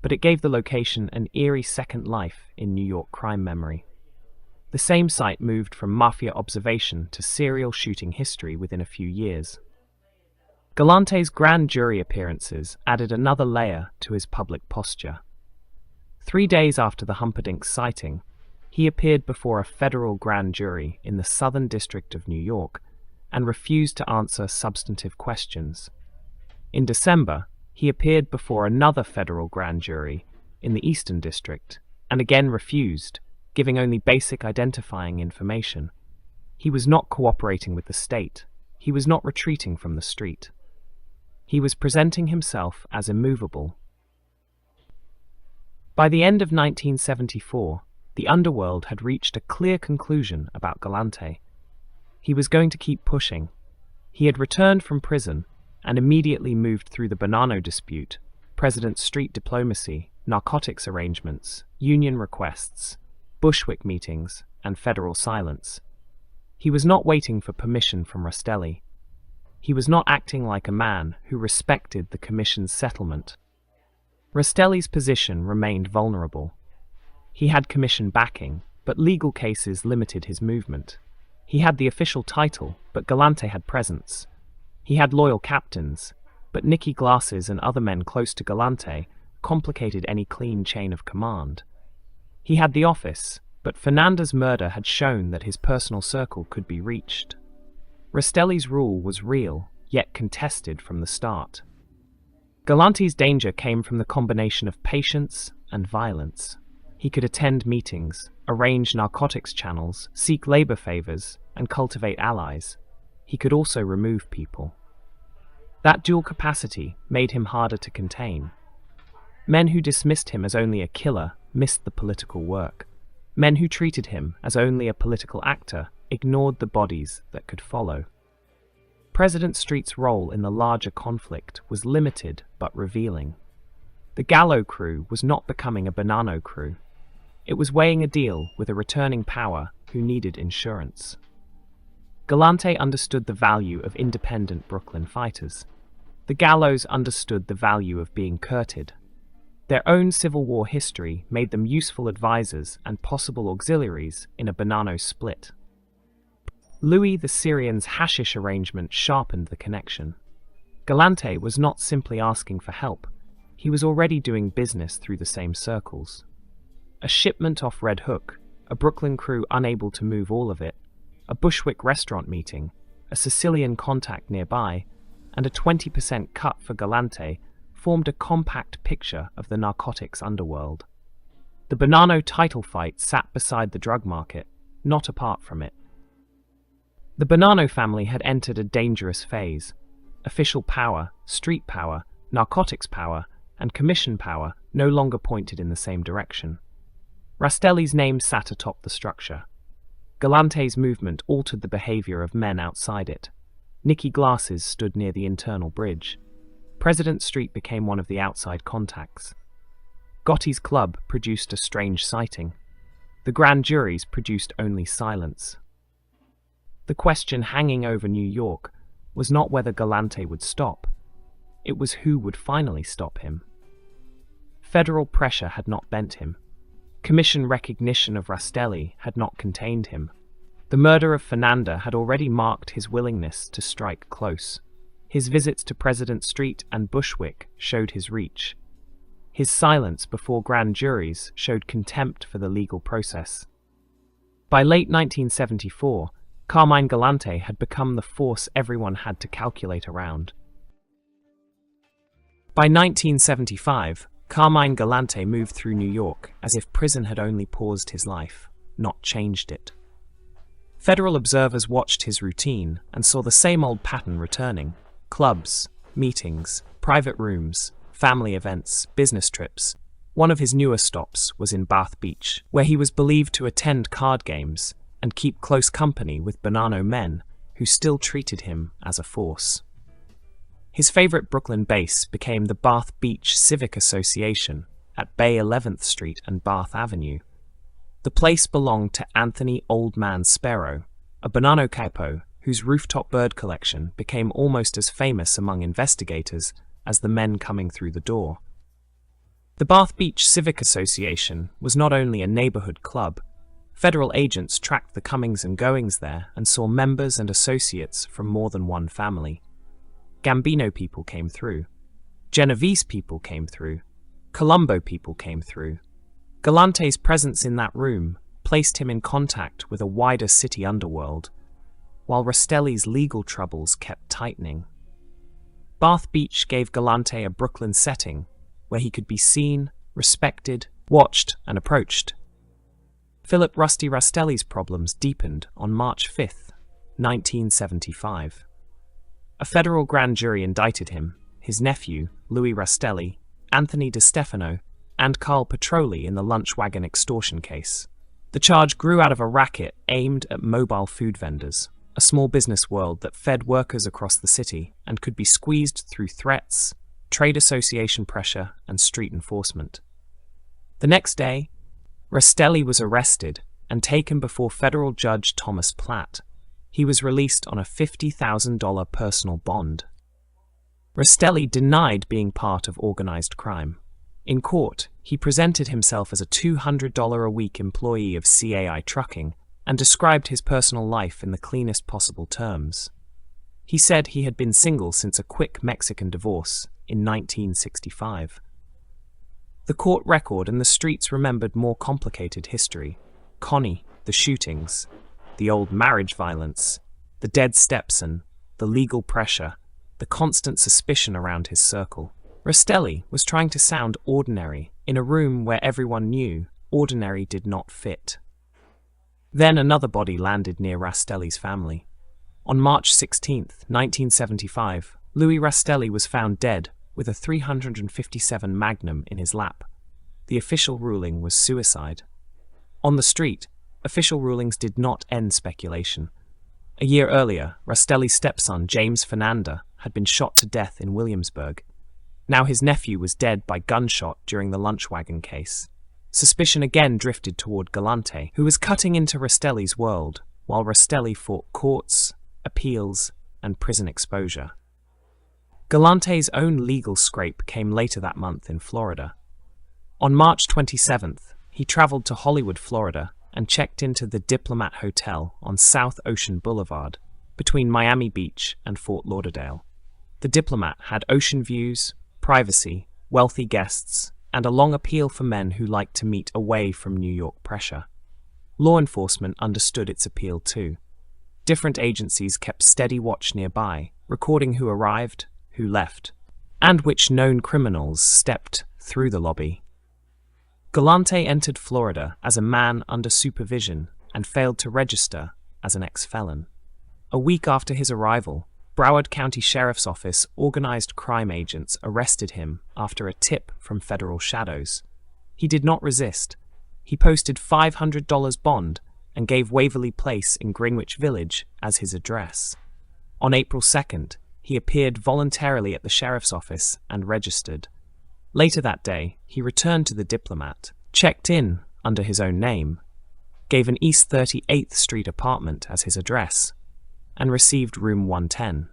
but it gave the location an eerie second life in New York crime memory. The same site moved from mafia observation to serial shooting history within a few years. Galante's grand jury appearances added another layer to his public posture. 3 days after the Humperdinck sighting, he appeared before a federal grand jury in the Southern District of New York and refused to answer substantive questions. In December, he appeared before another federal grand jury in the Eastern District and again refused, giving only basic identifying information. He was not cooperating with the state. He was not retreating from the street. He was presenting himself as immovable. By the end of 1974, the underworld had reached a clear conclusion about Galante. He was going to keep pushing. He had returned from prison and immediately moved through the Bonanno dispute, President Street diplomacy, narcotics arrangements, union requests, Bushwick meetings, and federal silence. He was not waiting for permission from Rastelli. He was not acting like a man who respected the Commission's settlement. Rastelli's position remained vulnerable. He had Commission backing, but legal cases limited his movement. He had the official title, but Galante had presence. He had loyal captains, but Nicky Glasses and other men close to Galante complicated any clean chain of command. He had the office, but Fernanda's murder had shown that his personal circle could be reached. Rastelli's rule was real, yet contested from the start. Galante's danger came from the combination of patience and violence. He could attend meetings, arrange narcotics channels, seek labor favors, and cultivate allies. He could also remove people. That dual capacity made him harder to contain. Men who dismissed him as only a killer missed the political work. Men who treated him as only a political actor ignored the bodies that could follow. President Street's role in the larger conflict was limited but revealing. The Gallo crew was not becoming a Bonanno crew. It was weighing a deal with a returning power who needed insurance. Galante understood the value of independent Brooklyn fighters. The Gallos understood the value of being courted. Their own Civil War history made them useful advisors and possible auxiliaries in a Bonanno split. Louis the Syrian's hashish arrangement sharpened the connection. Galante was not simply asking for help. He was already doing business through the same circles. A shipment off Red Hook, a Brooklyn crew unable to move all of it, a Bushwick restaurant meeting, a Sicilian contact nearby, and a 20% cut for Galante formed a compact picture of the narcotics underworld. The Bonanno title fight sat beside the drug market, not apart from it. The Bonanno family had entered a dangerous phase. Official power, street power, narcotics power, and commission power no longer pointed in the same direction. Rastelli's name sat atop the structure. Galante's movement altered the behavior of men outside it. Nicky Glasses stood near the internal bridge. President Street became one of the outside contacts. Gotti's club produced a strange sighting. The grand juries produced only silence. The question hanging over New York was not whether Galante would stop. It was who would finally stop him. Federal pressure had not bent him. Commission recognition of Rastelli had not contained him. The murder of Fernanda had already marked his willingness to strike close. His visits to President Street and Bushwick showed his reach. His silence before grand juries showed contempt for the legal process. By late 1974, Carmine Galante had become the force everyone had to calculate around. By 1975, Carmine Galante moved through New York as if prison had only paused his life, not changed it. Federal observers watched his routine and saw the same old pattern returning. Clubs, meetings, private rooms, family events, business trips. One of his newer stops was in Bath Beach, where he was believed to attend card games and keep close company with Bonanno men who still treated him as a force. His favorite Brooklyn base became the Bath Beach Civic Association at Bay 11th Street and Bath Avenue. The place belonged to Anthony Old Man Sparrow, a Bonanno capo whose rooftop bird collection became almost as famous among investigators as the men coming through the door. The Bath Beach Civic Association was not only a neighborhood club, Federal agents tracked the comings and goings there and saw members and associates from more than one family. Gambino people came through. Genovese people came through. Colombo people came through. Galante's presence in that room placed him in contact with a wider city underworld, while Rastelli's legal troubles kept tightening. Bath Beach gave Galante a Brooklyn setting where he could be seen, respected, watched, and approached. Philip Rusty Rastelli's problems deepened on March 5, 1975. A federal grand jury indicted him, his nephew, Louis Rastelli, Anthony DeStefano, and Carl Petroli in the lunch wagon extortion case. The charge grew out of a racket aimed at mobile food vendors, a small business world that fed workers across the city and could be squeezed through threats, trade association pressure, and street enforcement. The next day, Rastelli was arrested and taken before federal judge Thomas Platt. He was released on a $50,000 personal bond. Rastelli denied being part of organized crime. In court, he presented himself as a $200 a week employee of CAI Trucking and described his personal life in the cleanest possible terms. He said he had been single since a quick Mexican divorce in 1965. The court record and the streets remembered more complicated history. Connie, the shootings, the old marriage violence, the dead stepson, the legal pressure, the constant suspicion around his circle. Rastelli was trying to sound ordinary in a room where everyone knew ordinary did not fit. Then another body landed near Rastelli's family. On March 16, 1975, Louis Rastelli was found dead with a .357 Magnum in his lap. The official ruling was suicide. On the street, official rulings did not end speculation. A year earlier, Rastelli's stepson, James Fernanda, had been shot to death in Williamsburg. Now his nephew was dead by gunshot during the lunch wagon case. Suspicion again drifted toward Galante, who was cutting into Rastelli's world, while Rastelli fought courts, appeals, and prison exposure. Galante's own legal scrape came later that month in Florida. On March 27th, he traveled to Hollywood, Florida, and checked into the Diplomat Hotel on South Ocean Boulevard, between Miami Beach and Fort Lauderdale. The Diplomat had ocean views, privacy, wealthy guests, and a long appeal for men who liked to meet away from New York pressure. Law enforcement understood its appeal too. Different agencies kept steady watch nearby, recording who arrived, who left, and which known criminals stepped through the lobby. Galante entered Florida as a man under supervision and failed to register as an ex-felon. A week after his arrival, Broward County Sheriff's Office organized crime agents arrested him after a tip from federal shadows. He did not resist. He posted $500 bond and gave Waverly Place in Greenwich Village as his address. On April 2nd, he appeared voluntarily at the sheriff's office and registered. Later that day, he returned to the Diplomat, checked in under his own name, gave an East 38th Street apartment as his address, and received room 110.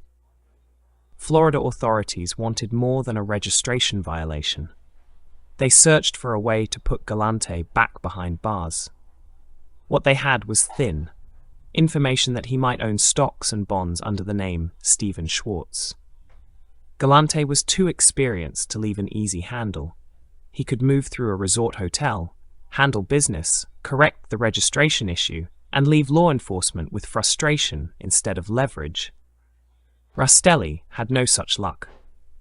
Florida authorities wanted more than a registration violation. They searched for a way to put Galante back behind bars. What they had was thin, information that he might own stocks and bonds under the name Stephen Schwartz. Galante was too experienced to leave an easy handle. He could move through a resort hotel, handle business, correct the registration issue, and leave law enforcement with frustration instead of leverage. Rastelli had no such luck.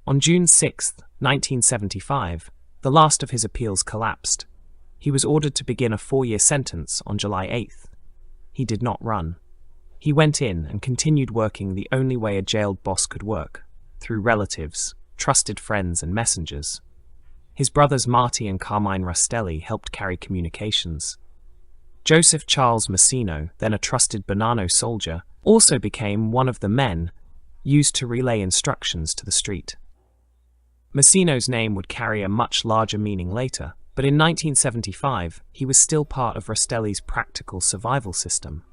On June 6, 1975, the last of his appeals collapsed. He was ordered to begin a 4-year sentence on July 8th. He did not run. He went in and continued working the only way a jailed boss could work, through relatives, trusted friends, and messengers. His brothers Marty and Carmine Rastelli helped carry communications. Joseph Charles Massino, then a trusted Bonanno soldier, also became one of the men used to relay instructions to the street. Massino's name would carry a much larger meaning later, but in 1975, he was still part of Rastelli's practical survival system.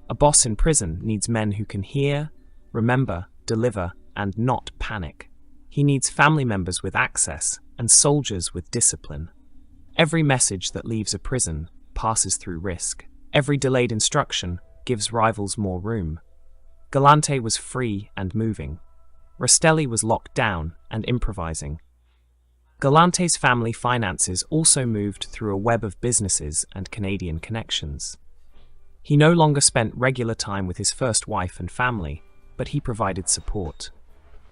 A boss in prison needs men who can hear, remember, deliver, and not panic. He needs family members with access and soldiers with discipline. Every message that leaves a prison passes through risk. Every delayed instruction gives rivals more room. Galante was free and moving. Rastelli was locked down and improvising. Galante's family finances also moved through a web of businesses and Canadian connections. He no longer spent regular time with his first wife and family, but he provided support.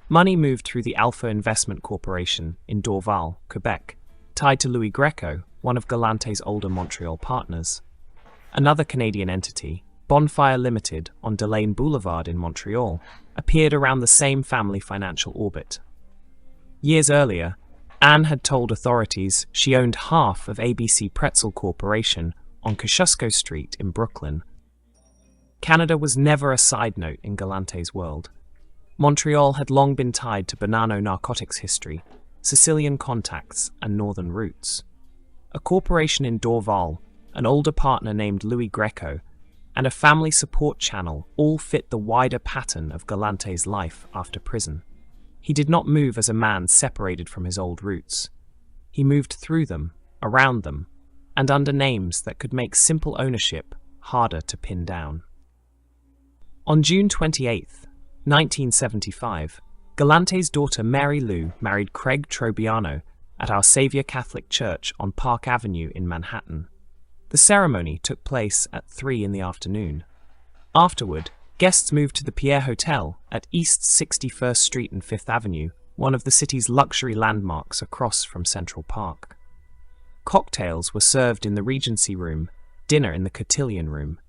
Money moved through the Alpha Investment Corporation in Dorval, Quebec, tied to Louis Greco, one of Galante's older Montreal partners. Another Canadian entity, Bonfire Limited on Delaine Boulevard in Montreal, appeared around the same family financial orbit. Years earlier, Anne had told authorities she owned half of ABC Pretzel Corporation on Kosciuszko Street in Brooklyn. Canada was never a side note in Galante's world. Montreal had long been tied to Bonanno narcotics history, Sicilian contacts, and northern roots. A corporation in Dorval, an older partner named Louis Greco, and a family support channel all fit the wider pattern of Galante's life after prison. He did not move as a man separated from his old roots. He moved through them, around them, and under names that could make simple ownership harder to pin down. On June 28, 1975, Galante's daughter Mary Lou married Craig Trobiano at Our Saviour Catholic Church on Park Avenue in Manhattan. The ceremony took place at 3 in the afternoon. Afterward, guests moved to the Pierre Hotel at East 61st Street and 5th Avenue, one of the city's luxury landmarks across from Central Park. Cocktails were served in the Regency Room, dinner in the Cotillion Room.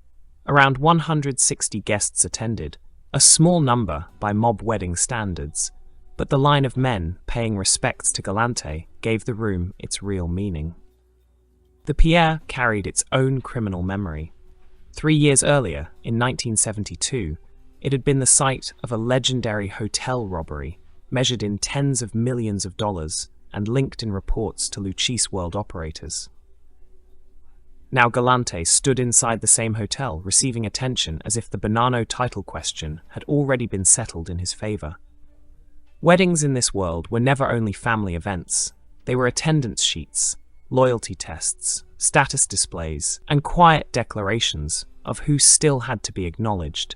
Around 160 guests attended, a small number by mob wedding standards, but the line of men paying respects to Galante gave the room its real meaning. The Pierre carried its own criminal memory. 3 years earlier, in 1972, it had been the site of a legendary hotel robbery, measured in tens of millions of dollars and linked in reports to Luchese world operators. Now Galante stood inside the same hotel, receiving attention as if the Bonanno title question had already been settled in his favor. Weddings in this world were never only family events. They were attendance sheets, loyalty tests, status displays, and quiet declarations of who still had to be acknowledged.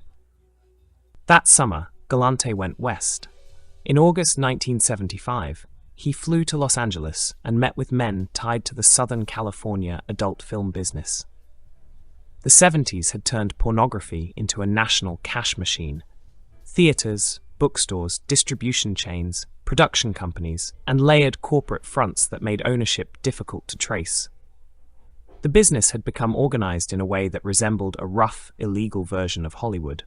That summer, Galante went west. In August 1975, he flew to Los Angeles and met with men tied to the Southern California adult film business. The 70s had turned pornography into a national cash machine. Theaters, bookstores, distribution chains, production companies, and layered corporate fronts that made ownership difficult to trace. The business had become organized in a way that resembled a rough, illegal version of Hollywood.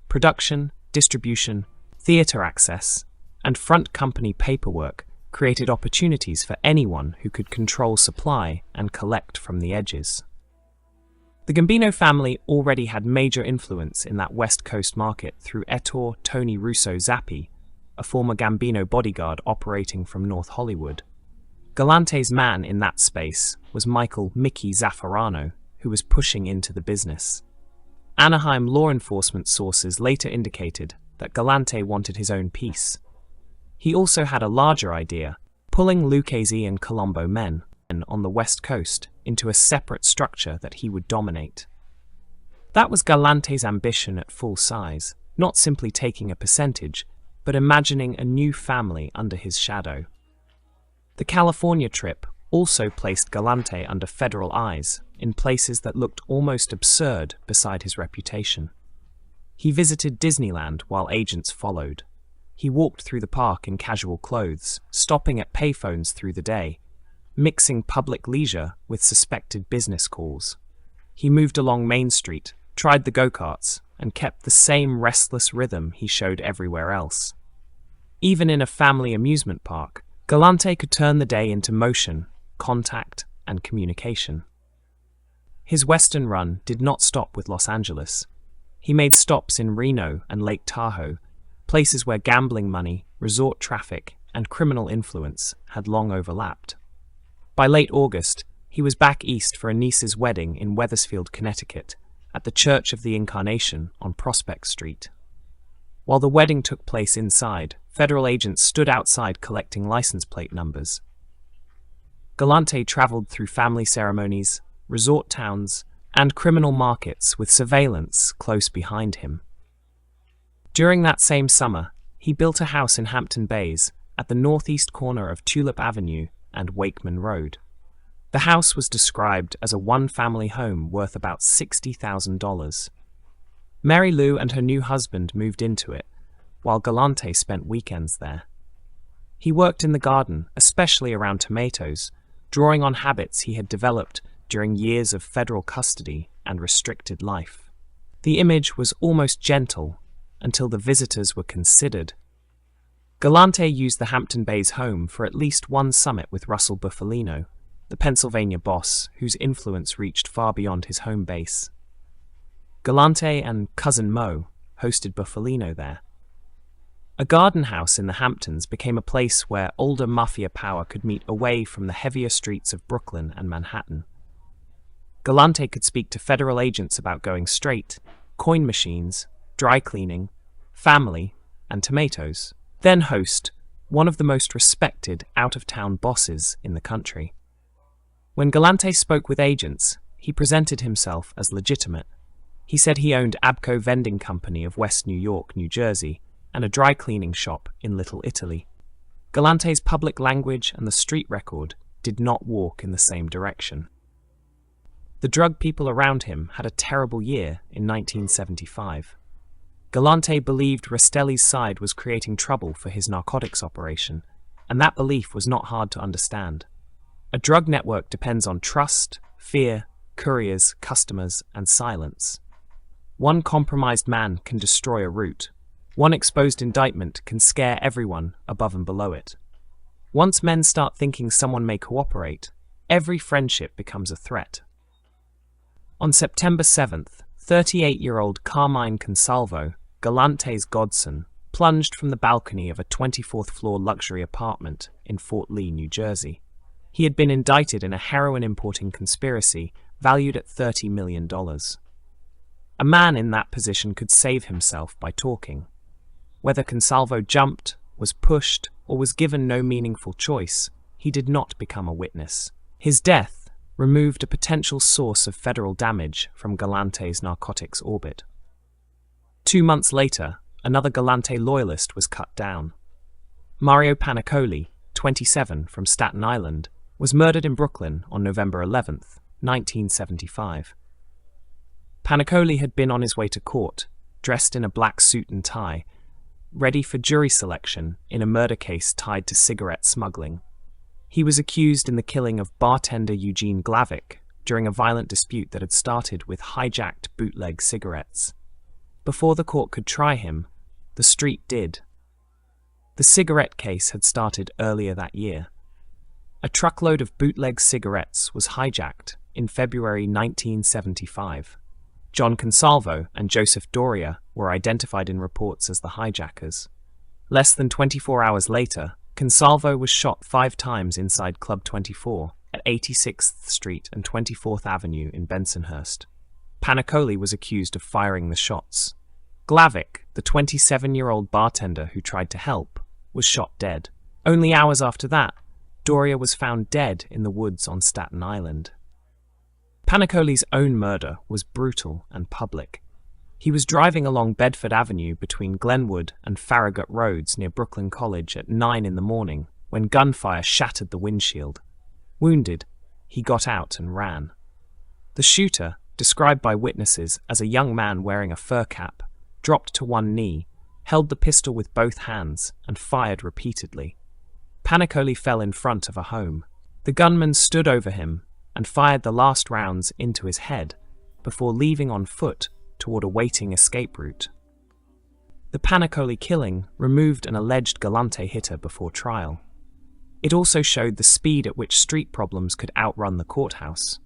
Production, distribution, theater access, and front company paperwork created opportunities for anyone who could control supply and collect from the edges. The Gambino family already had major influence in that West Coast market through Ettore Tony Russo Zappi, a former Gambino bodyguard operating from North Hollywood. Galante's man in that space was Michael Mickey Zaffarano, who was pushing into the business. Anaheim law enforcement sources later indicated that Galante wanted his own piece. He also had a larger idea, pulling Lucchese and Colombo men on the West Coast into a separate structure that he would dominate. That was Galante's ambition at full size, not simply taking a percentage, but imagining a new family under his shadow. The California trip also placed Galante under federal eyes in places that looked almost absurd beside his reputation. He visited Disneyland while agents followed. He walked through the park in casual clothes, stopping at payphones through the day, mixing public leisure with suspected business calls. He moved along Main Street, tried the go-karts, and kept the same restless rhythm he showed everywhere else. Even in a family amusement park, Galante could turn the day into motion, contact, and communication. His western run did not stop with Los Angeles. He made stops in Reno and Lake Tahoe, places where gambling money, resort traffic, and criminal influence had long overlapped. By late August, he was back east for a niece's wedding in Wethersfield, Connecticut, at the Church of the Incarnation on Prospect Street. While the wedding took place inside, federal agents stood outside collecting license plate numbers. Galante traveled through family ceremonies, resort towns, and criminal markets with surveillance close behind him. During that same summer, he built a house in Hampton Bays at the northeast corner of Tulip Avenue and Wakeman Road. The house was described as a one-family home worth about $60,000. Mary Lou and her new husband moved into it, while Galante spent weekends there. He worked in the garden, especially around tomatoes, drawing on habits he had developed during years of federal custody and restricted life. The image was almost gentle until the visitors were considered. Galante used the Hampton Bays home for at least one summit with Russell Bufalino, the Pennsylvania boss whose influence reached far beyond his home base. Galante and Cousin Mo hosted Bufalino there. A garden house in the Hamptons became a place where older mafia power could meet away from the heavier streets of Brooklyn and Manhattan. Galante could speak to federal agents about going straight, coin machines, dry cleaning, family, and tomatoes, then host one of the most respected out-of-town bosses in the country. When Galante spoke with agents, he presented himself as legitimate. He said he owned Abco Vending Company of West New York, New Jersey, and a dry cleaning shop in Little Italy. Galante's public language and the street record did not walk in the same direction. The drug people around him had a terrible year in 1975. Galante believed Rastelli's side was creating trouble for his narcotics operation, and that belief was not hard to understand. A drug network depends on trust, fear, couriers, customers, and silence. One compromised man can destroy a route. One exposed indictment can scare everyone above and below it. Once men start thinking someone may cooperate, every friendship becomes a threat. On September 7th, 38-year-old Carmine Consalvo, Galante's godson, plunged from the balcony of a 24th-floor luxury apartment in Fort Lee, New Jersey. He had been indicted in a heroin importing conspiracy valued at $30 million. A man in that position could save himself by talking. Whether Consalvo jumped, was pushed, or was given no meaningful choice, he did not become a witness. His death removed a potential source of federal damage from Galante's narcotics orbit. 2 months later, another Galante loyalist was cut down. Mario Panicoli, 27, from Staten Island, was murdered in Brooklyn on November 11th, 1975. Panicoli had been on his way to court, dressed in a black suit and tie, ready for jury selection in a murder case tied to cigarette smuggling. He was accused in the killing of bartender Eugene Glavick during a violent dispute that had started with hijacked bootleg cigarettes. Before the court could try him, the street did. The cigarette case had started earlier that year. A truckload of bootleg cigarettes was hijacked in February 1975. John Consalvo and Joseph Doria were identified in reports as the hijackers. Less than 24 hours later, Consalvo was shot 5 times inside Club 24 at 86th Street and 24th Avenue in Bensonhurst. Panicoli was accused of firing the shots. Glavick, the 27-year-old bartender who tried to help, was shot dead. Only hours after that, Doria was found dead in the woods on Staten Island. Panicoli's own murder was brutal and public. He was driving along Bedford Avenue between Glenwood and Farragut Roads near Brooklyn College at 9 in the morning when gunfire shattered the windshield. Wounded, he got out and ran. The shooter, described by witnesses as a young man wearing a fur cap, dropped to one knee, held the pistol with both hands, and fired repeatedly. Panicoli fell in front of a home. The gunman stood over him and fired the last rounds into his head before leaving on foot toward a waiting escape route. The Panicoli killing removed an alleged Galante hitter before trial. It also showed the speed at which street problems could outrun the courthouse.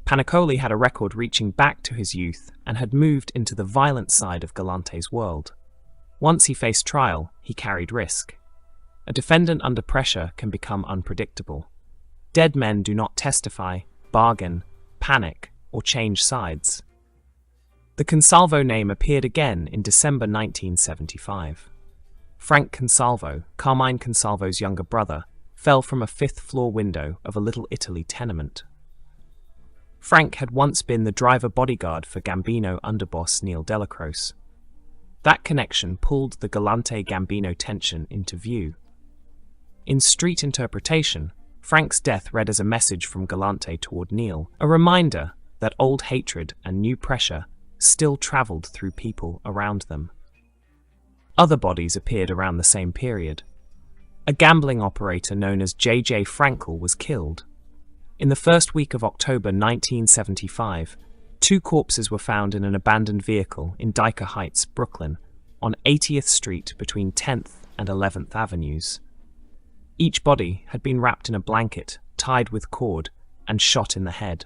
Panicoli had a record reaching back to his youth and had moved into the violent side of Galante's world. Once he faced trial, he carried risk. A defendant under pressure can become unpredictable. Dead men do not testify, bargain, panic, or change sides. The Consalvo name appeared again in December 1975. Frank Consalvo, Carmine Consalvo's younger brother, fell from a 5th-floor window of a Little Italy tenement. Frank had once been the driver bodyguard for Gambino underboss Neil Delacroce. That connection pulled the Galante-Gambino tension into view. In street interpretation, Frank's death read as a message from Galante toward Neil, a reminder that old hatred and new pressure still traveled through people around them. Other bodies appeared around the same period. A gambling operator known as J.J. Frankel was killed. In the first week of October 1975, 2 corpses were found in an abandoned vehicle in Dyker Heights, Brooklyn, on 80th Street between 10th and 11th Avenues. Each body had been wrapped in a blanket, tied with cord, and shot in the head.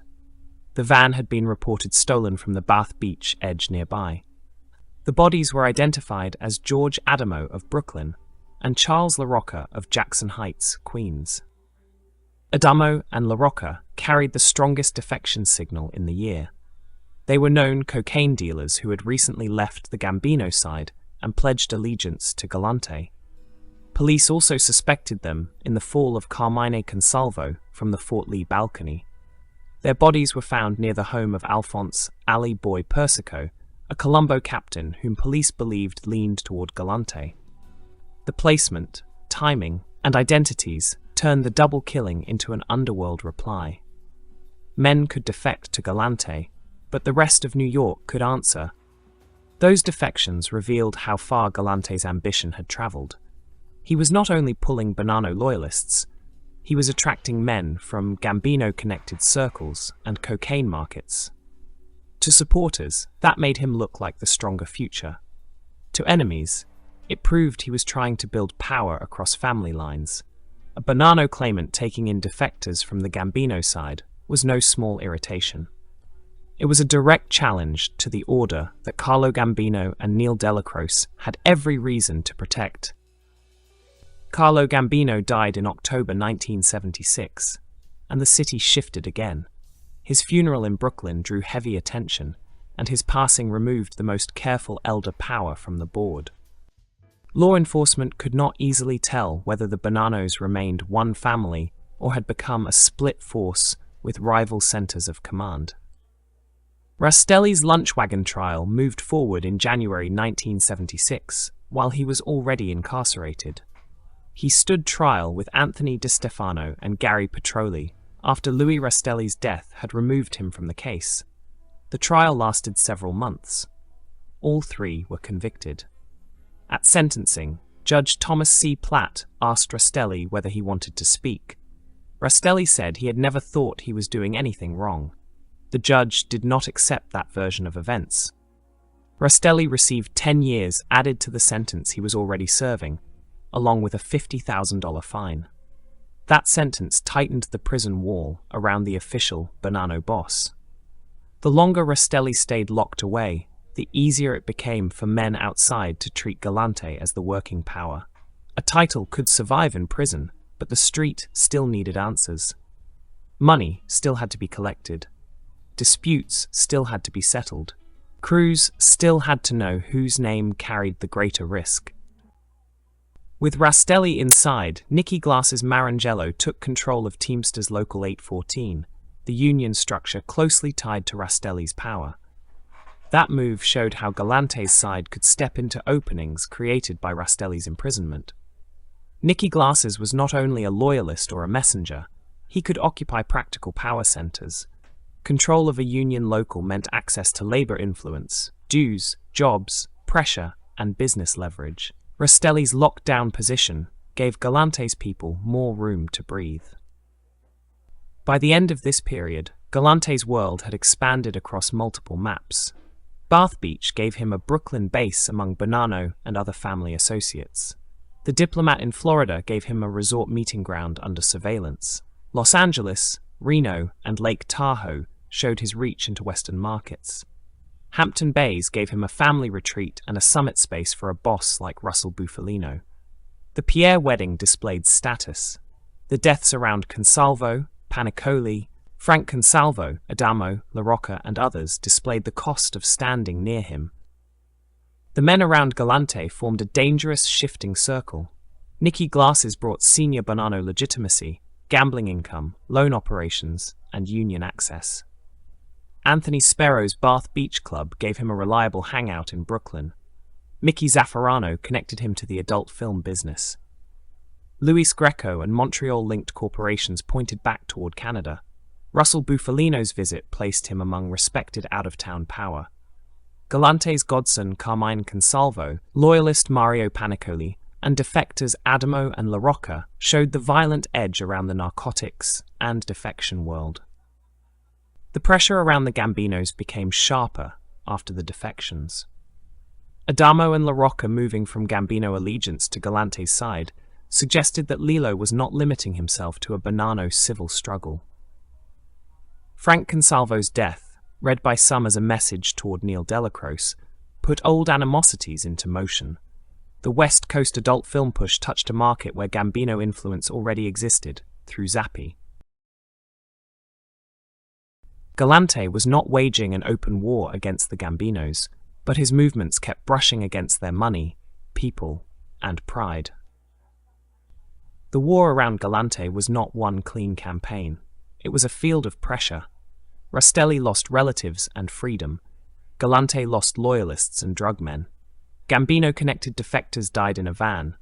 The van had been reported stolen from the Bath Beach edge nearby. The bodies were identified as George Adamo of Brooklyn and Charles LaRocca of Jackson Heights, Queens. Adamo and LaRocca carried the strongest defection signal in the year. They were known cocaine dealers who had recently left the Gambino side and pledged allegiance to Galante. Police also suspected them in the fall of Carmine Consalvo from the Fort Lee balcony. Their bodies were found near the home of Alphonse "Ali Boy" Persico, a Colombo captain whom police believed leaned toward Galante. The placement, timing, and identities turned the double killing into an underworld reply. Men could defect to Galante, but the rest of New York could answer. Those defections revealed how far Galante's ambition had traveled. He was not only pulling Bonanno loyalists, he was attracting men from Gambino-connected circles and cocaine markets. To supporters, that made him look like the stronger future. To enemies, it proved he was trying to build power across family lines. A Bonanno claimant taking in defectors from the Gambino side was no small irritation. It was a direct challenge to the order that Carlo Gambino and Neil Delacroce had every reason to protect. Carlo Gambino died in October 1976, and the city shifted again. His funeral in Brooklyn drew heavy attention, and his passing removed the most careful elder power from the board. Law enforcement could not easily tell whether the Bonannos remained one family or had become a split force with rival centers of command. Rastelli's lunch wagon trial moved forward in January 1976, while he was already incarcerated. He stood trial with Anthony DiStefano and Gary Petroli after Louis Rastelli's death had removed him from the case. The trial lasted several months. All 3 were convicted. At sentencing, Judge Thomas C. Platt asked Rastelli whether he wanted to speak. Rastelli said he had never thought he was doing anything wrong. The judge did not accept that version of events. Rastelli received 10 years added to the sentence he was already serving, along with a $50,000 fine. That sentence tightened the prison wall around the official Bonanno boss. The longer Rastelli stayed locked away, the easier it became for men outside to treat Galante as the working power. A title could survive in prison, but the street still needed answers. Money still had to be collected. Disputes still had to be settled. Crews still had to know whose name carried the greater risk. With Rastelli inside, Nicky Glass's Marangello took control of Teamsters Local 814, the union structure closely tied to Rastelli's power. That move showed how Galante's side could step into openings created by Rastelli's imprisonment. Nicky Glass's was not only a loyalist or a messenger, he could occupy practical power centers. Control of a union local meant access to labor influence, dues, jobs, pressure, and business leverage. Rastelli's locked-down position gave Galante's people more room to breathe. By the end of this period, Galante's world had expanded across multiple maps. Bath Beach gave him a Brooklyn base among Bonanno and other family associates. The Diplomat in Florida gave him a resort meeting ground under surveillance. Los Angeles, Reno, and Lake Tahoe showed his reach into Western markets. Hampton Bays gave him a family retreat and a summit space for a boss like Russell Bufalino. The Pierre wedding displayed status. The deaths around Consalvo, Panicoli, Frank Consalvo, Adamo, LaRocca, and others displayed the cost of standing near him. The men around Galante formed a dangerous, shifting circle. Nicky Glass's brought senior Bonanno legitimacy, gambling income, loan operations, and union access. Anthony Sparrow's Bath Beach Club gave him a reliable hangout in Brooklyn. Mickey Zaffarano connected him to the adult film business. Luis Greco and Montreal-linked corporations pointed back toward Canada. Russell Bufalino's visit placed him among respected out-of-town power. Galante's godson Carmine Consalvo, loyalist Mario Panicoli, and defectors Adamo and La Rocca showed the violent edge around the narcotics and defection world. The pressure around the Gambinos became sharper after the defections. Adamo and La Rocca moving from Gambino allegiance to Galante's side suggested that Lilo was not limiting himself to a Bonanno civil struggle. Frank Consalvo's death, read by some as a message toward Neil Delacroix, put old animosities into motion. The West Coast adult film push touched a market where Gambino influence already existed, through Zappi. Galante was not waging an open war against the Gambinos, but his movements kept brushing against their money, people, and pride. The war around Galante was not one clean campaign. It was a field of pressure. Rastelli lost relatives and freedom. Galante lost loyalists and drug men. Gambino-connected defectors died in a van.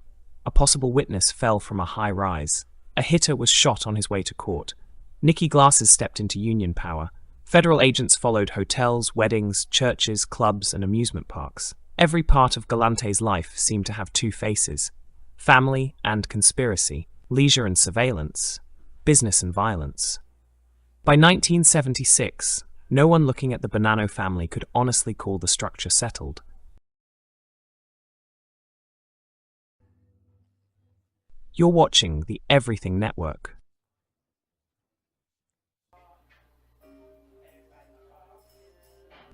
A possible witness fell from a high rise. A hitter was shot on his way to court. Nicky Glasses stepped into union power. Federal agents followed hotels, weddings, churches, clubs, and amusement parks. Every part of Galante's life seemed to have two faces: family and conspiracy, leisure and surveillance, business and violence. By 1976, no one looking at the Bonanno family could honestly call the structure settled. You're watching the Everything Network.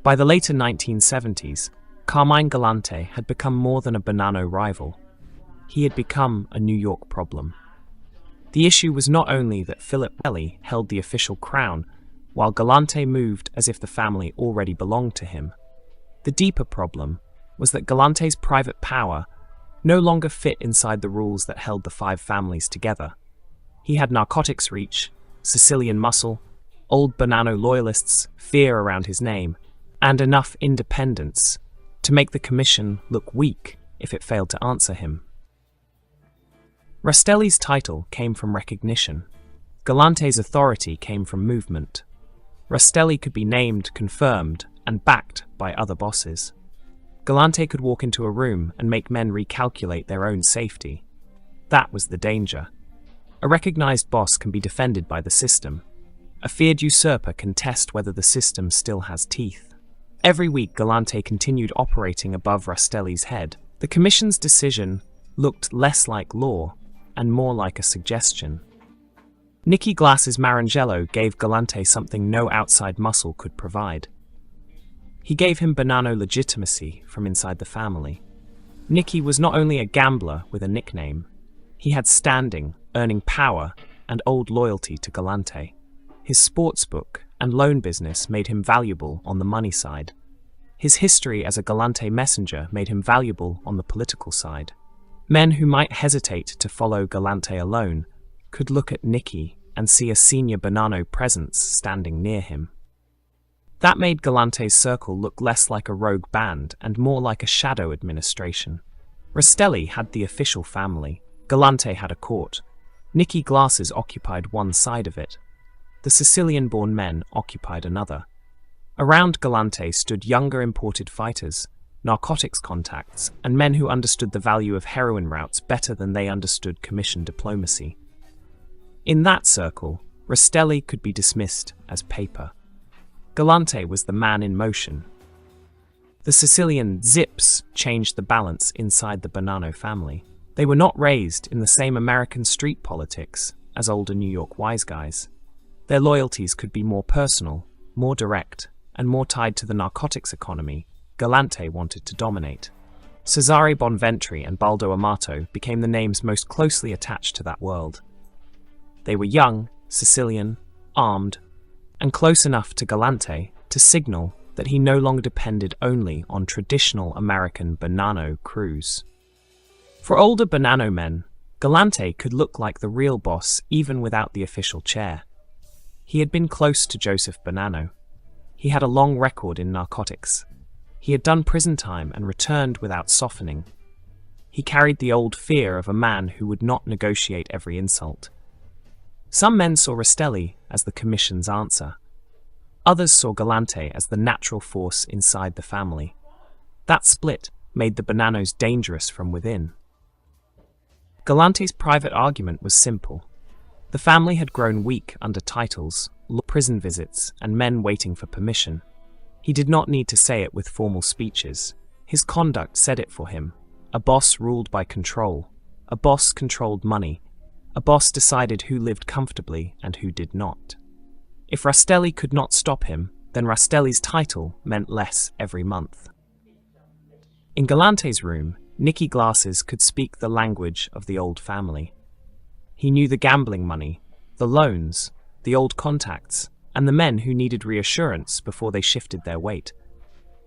By the later 1970s, Carmine Galante had become more than a Bonanno rival. He had become a New York problem. The issue was not only that Philip Rastelli held the official crown, while Galante moved as if the family already belonged to him. The deeper problem was that Galante's private power no longer fit inside the rules that held the five families together. He had narcotics reach, Sicilian muscle, old Bonanno loyalists, fear around his name, and enough independence to make the commission look weak if it failed to answer him. Rastelli's title came from recognition. Galante's authority came from movement. Rastelli could be named, confirmed, and backed by other bosses. Galante could walk into a room and make men recalculate their own safety. That was the danger. A recognized boss can be defended by the system. A feared usurper can test whether the system still has teeth. Every week, Galante continued operating above Rastelli's head. The commission's decision looked less like law and more like a suggestion. Nicky Glasses' Marangelo gave Galante something no outside muscle could provide. He gave him Bonanno legitimacy from inside the family. Nicky was not only a gambler with a nickname, he had standing, earning power, and old loyalty to Galante. His sportsbook and loan business made him valuable on the money side. His history as a Galante messenger made him valuable on the political side. Men who might hesitate to follow Galante alone could look at Nicky and see a senior Bonanno presence standing near him. That made Galante's circle look less like a rogue band and more like a shadow administration. Rastelli had the official family. Galante had a court. Nicky Glasses occupied one side of it. The Sicilian-born men occupied another. Around Galante stood younger imported fighters, narcotics contacts, and men who understood the value of heroin routes better than they understood commission diplomacy. In that circle, Rastelli could be dismissed as paper. Galante was the man in motion. The Sicilian zips changed the balance inside the Bonanno family. They were not raised in the same American street politics as older New York wise guys. Their loyalties could be more personal, more direct, and more tied to the narcotics economy Galante wanted to dominate. Cesare Bonventri and Baldo Amato became the names most closely attached to that world. They were young, Sicilian, armed, and close enough to Galante to signal that he no longer depended only on traditional American Bonanno crews. For older Bonanno men, Galante could look like the real boss even without the official chair. He had been close to Joseph Bonanno. He had a long record in narcotics. He had done prison time and returned without softening. He carried the old fear of a man who would not negotiate every insult. Some men saw Rastelli as the Commission's answer. Others saw Galante as the natural force inside the family. That split made the Bonannos dangerous from within. Galante's private argument was simple. The family had grown weak under titles, prison visits, and men waiting for permission. He did not need to say it with formal speeches. His conduct said it for him. A boss ruled by control. A boss controlled money. A boss decided who lived comfortably and who did not. If Rastelli could not stop him, then Rastelli's title meant less every month. In Galante's room, Nicky Glasses could speak the language of the old family. He knew the gambling money, the loans, the old contacts, and the men who needed reassurance before they shifted their weight.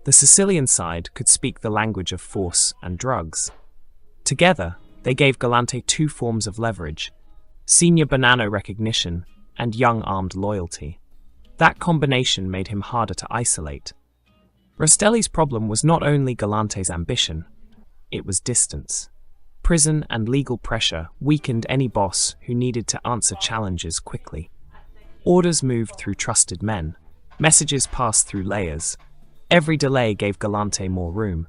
The Sicilian side could speak the language of force and drugs. Together, they gave Galante two forms of leverage: senior Bonanno recognition and young armed loyalty. That combination made him harder to isolate. Rastelli's problem was not only Galante's ambition, it was distance. Prison and legal pressure weakened any boss who needed to answer challenges quickly. Orders moved through trusted men. Messages passed through layers. Every delay gave Galante more room.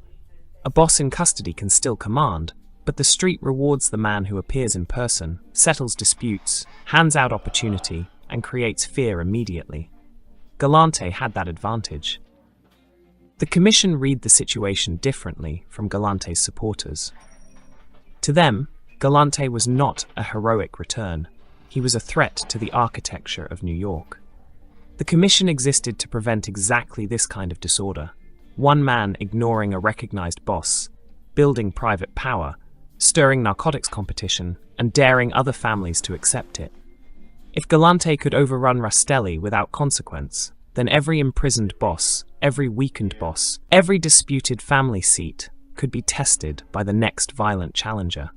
A boss in custody can still command, but the street rewards the man who appears in person, settles disputes, hands out opportunity, and creates fear immediately. Galante had that advantage. The Commission read the situation differently from Galante's supporters. To them, Galante was not a heroic return. He was a threat to the architecture of New York. The Commission existed to prevent exactly this kind of disorder. One man ignoring a recognized boss, building private power, stirring narcotics competition, and daring other families to accept it. If Galante could overrun Rastelli without consequence, then every imprisoned boss, every weakened boss, every disputed family seat could be tested by the next violent challenger.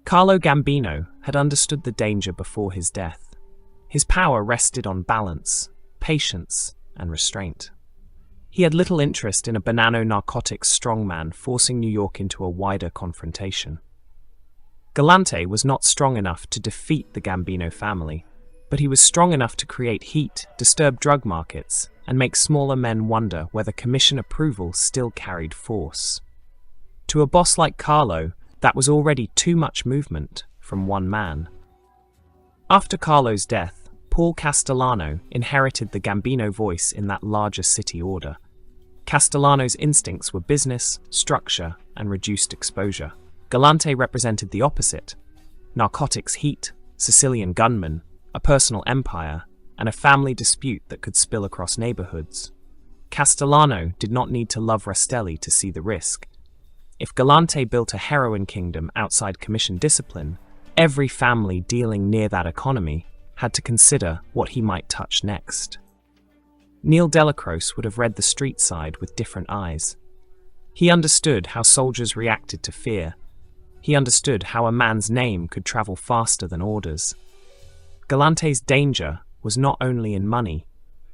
Carlo Gambino had understood the danger before his death. His power rested on balance, patience, and restraint. He had little interest in a Bonanno narcotics strongman forcing New York into a wider confrontation. Galante was not strong enough to defeat the Gambino family, but he was strong enough to create heat, disturb drug markets, and make smaller men wonder whether Commission approval still carried force. To a boss like Carlo, that was already too much movement from one man. After Carlo's death, Paul Castellano inherited the Gambino voice in that larger city order. Castellano's instincts were business, structure, and reduced exposure. Galante represented the opposite: narcotics heat, Sicilian gunmen, a personal empire, and a family dispute that could spill across neighborhoods. Castellano did not need to love Rastelli to see the risk. If Galante built a heroin kingdom outside Commission discipline, every family dealing near that economy had to consider what he might touch next. Neil Delacroce would have read the street side with different eyes. He understood how soldiers reacted to fear. He understood how a man's name could travel faster than orders. Galante's danger was not only in money,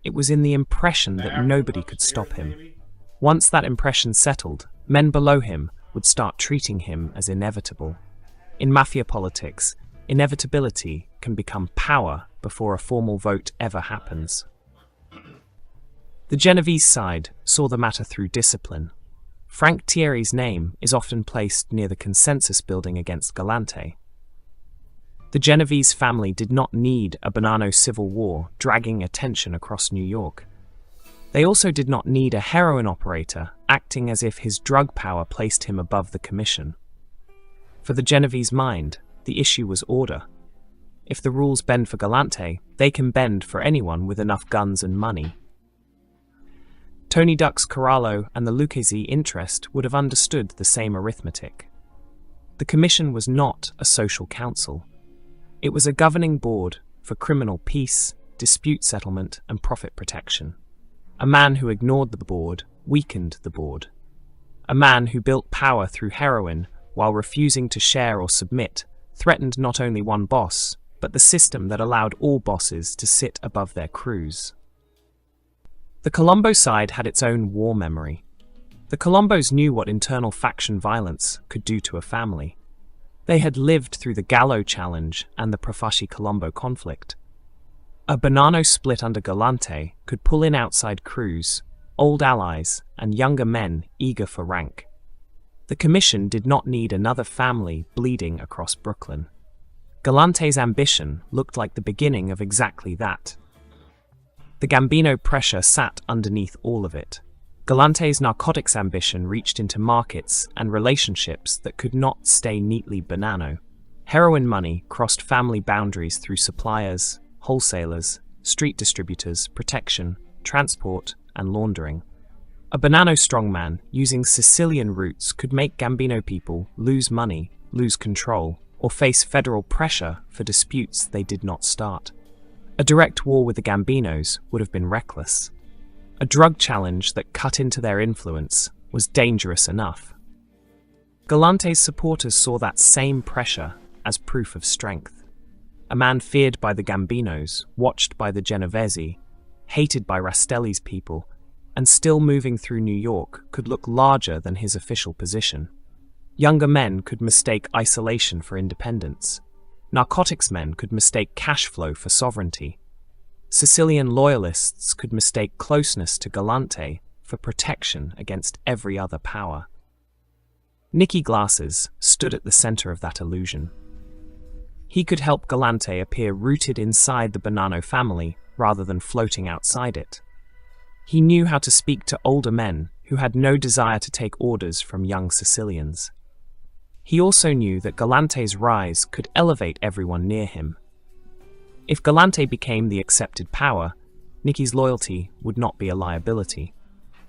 it was in the impression that nobody could stop him. Once that impression settled, men below him would start treating him as inevitable. In mafia politics, inevitability can become power before a formal vote ever happens. The Genovese side saw the matter through discipline. Frank Thierry's name is often placed near the consensus building against Galante. The Genovese family did not need a Bonanno civil war dragging attention across New York. They also did not need a heroin operator acting as if his drug power placed him above the Commission. For the Genovese mind, the issue was order. If the rules bend for Galante, they can bend for anyone with enough guns and money. Tony Duck's Corallo and the Lucchese interest would have understood the same arithmetic. The Commission was not a social council. It was a governing board for criminal peace, dispute settlement, and profit protection. A man who ignored the board weakened the board. A man who built power through heroin while refusing to share or submit threatened not only one boss, but the system that allowed all bosses to sit above their crews. The Colombo side had its own war memory. The Colombos knew what internal faction violence could do to a family. They had lived through the Gallo challenge and the Profaci-Colombo conflict. A Bonanno split under Galante could pull in outside crews, old allies, and younger men eager for rank. The commission did not need another family bleeding across Brooklyn. Galante's ambition looked like the beginning of exactly that. The Gambino pressure sat underneath all of it. Galante's narcotics ambition reached into markets and relationships that could not stay neatly Bonanno. Heroin money crossed family boundaries through suppliers, wholesalers, street distributors, protection, transport, and laundering. A Bonanno strongman using Sicilian roots could make Gambino people lose money, lose control, or face federal pressure for disputes they did not start. A direct war with the Gambinos would have been reckless. A drug challenge that cut into their influence was dangerous enough. Galante's supporters saw that same pressure as proof of strength. A man feared by the Gambinos, watched by the Genovese, hated by Rastelli's people, and still moving through New York could look larger than his official position. Younger men could mistake isolation for independence. Narcotics men could mistake cash flow for sovereignty. Sicilian loyalists could mistake closeness to Galante for protection against every other power. Nicky Glasses stood at the center of that illusion. He could help Galante appear rooted inside the Bonanno family rather than floating outside it. He knew how to speak to older men who had no desire to take orders from young Sicilians. He also knew that Galante's rise could elevate everyone near him. If Galante became the accepted power, Nicky's loyalty would not be a liability.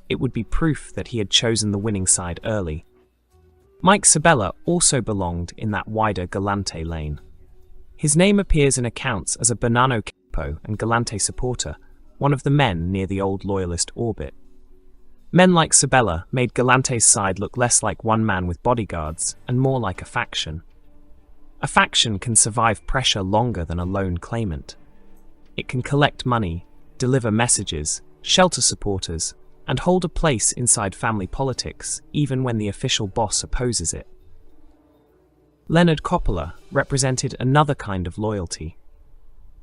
It would be proof that he had chosen the winning side early. Mike Sabella also belonged in that wider Galante lane. His name appears in accounts as a Bonanno capo and Galante supporter, one of the men near the old loyalist orbit. Men like Sabella made Galante's side look less like one man with bodyguards and more like a faction. A faction can survive pressure longer than a lone claimant. It can collect money, deliver messages, shelter supporters, and hold a place inside family politics even when the official boss opposes it. Leonard Coppola represented another kind of loyalty.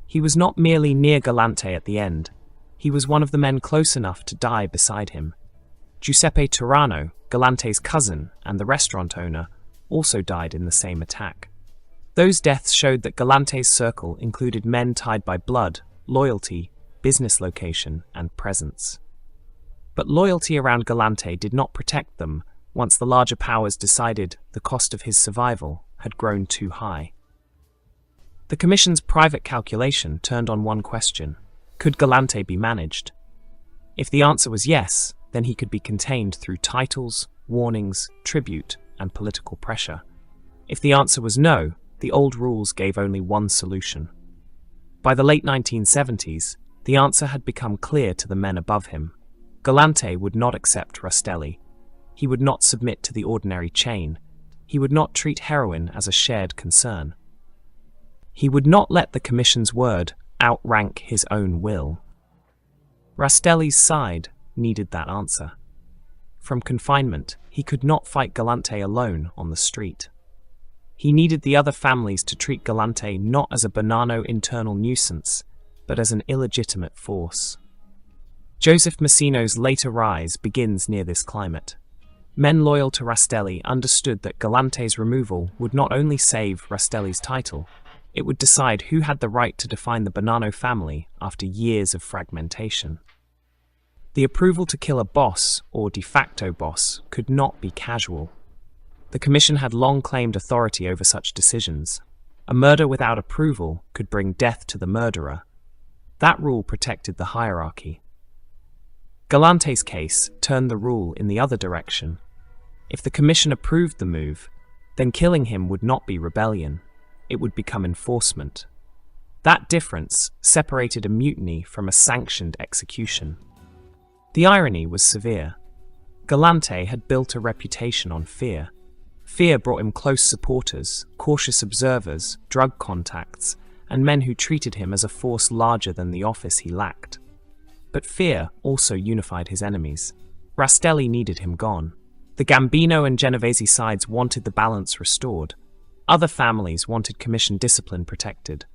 He was not merely near Galante at the end, he was one of the men close enough to die beside him. Giuseppe Turano, Galante's cousin and the restaurant owner, also died in the same attack. Those deaths showed that Galante's circle included men tied by blood, loyalty, business location, and presence. But loyalty around Galante did not protect them once the larger powers decided the cost of his survival had grown too high. The Commission's private calculation turned on one question: could Galante be managed? If the answer was yes, then he could be contained through titles, warnings, tribute, and political pressure. If the answer was no, the old rules gave only one solution. By the late 1970s, the answer had become clear to the men above him. Galante would not accept Rastelli. He would not submit to the ordinary chain. He would not treat heroin as a shared concern. He would not let the Commission's word outrank his own will. Rastelli's side needed that answer. From confinement, he could not fight Galante alone on the street. He needed the other families to treat Galante not as a Bonanno internal nuisance, but as an illegitimate force. Joseph Massino's later rise begins near this climate. Men loyal to Rastelli understood that Galante's removal would not only save Rastelli's title, it would decide who had the right to define the Bonanno family after years of fragmentation. The approval to kill a boss, or de facto boss, could not be casual. The Commission had long claimed authority over such decisions. A murder without approval could bring death to the murderer. That rule protected the hierarchy. Galante's case turned the rule in the other direction. If the Commission approved the move, then killing him would not be rebellion. It would become enforcement. That difference separated a mutiny from a sanctioned execution. The irony was severe. Galante had built a reputation on fear. Fear brought him close supporters, cautious observers, drug contacts, and men who treated him as a force larger than the office he lacked. But fear also unified his enemies. Rastelli needed him gone. The Gambino and Genovese sides wanted the balance restored. Other families wanted commission discipline protected.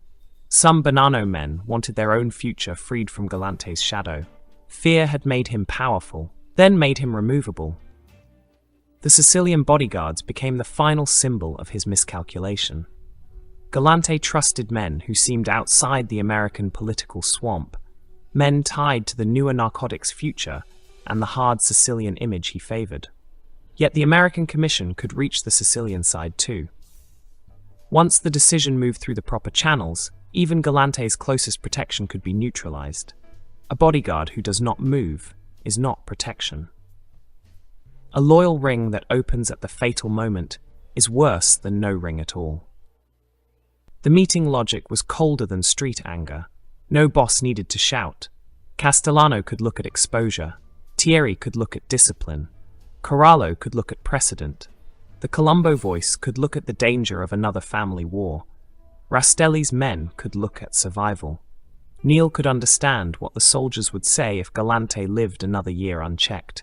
Some Bonanno men wanted their own future freed from Galante's shadow. Fear had made him powerful, then made him removable. The Sicilian bodyguards became the final symbol of his miscalculation. Galante trusted men who seemed outside the American political swamp, men tied to the newer narcotics future and the hard Sicilian image he favored. Yet the American Commission could reach the Sicilian side too. Once the decision moved through the proper channels, even Galante's closest protection could be neutralized. A bodyguard who does not move is not protection. A loyal ring that opens at the fatal moment is worse than no ring at all. The meeting logic was colder than street anger. No boss needed to shout. Castellano could look at exposure. Thierry could look at discipline. Corallo could look at precedent. The Colombo voice could look at the danger of another family war. Rastelli's men could look at survival. Neil could understand what the soldiers would say if Galante lived another year unchecked.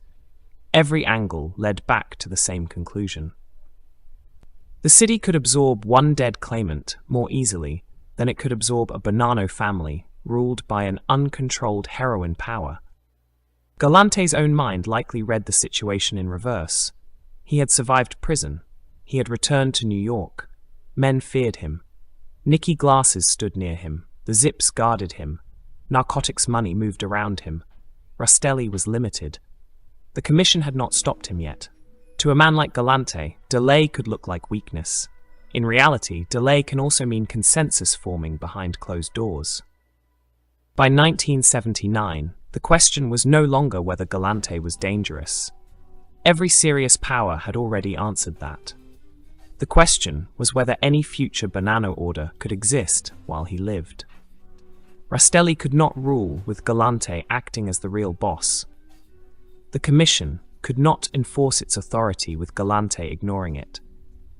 Every angle led back to the same conclusion. The city could absorb one dead claimant more easily than it could absorb a Bonanno family ruled by an uncontrolled heroin power. Galante's own mind likely read the situation in reverse. He had survived prison. He had returned to New York. Men feared him. Nicky Glasses stood near him. The Zips guarded him. Narcotics money moved around him. Rastelli was limited. The commission had not stopped him yet. To a man like Galante, delay could look like weakness. In reality, delay can also mean consensus forming behind closed doors. By 1979, the question was no longer whether Galante was dangerous. Every serious power had already answered that. The question was whether any future Bonanno order could exist while he lived. Rastelli could not rule with Galante acting as the real boss. The commission could not enforce its authority with Galante ignoring it.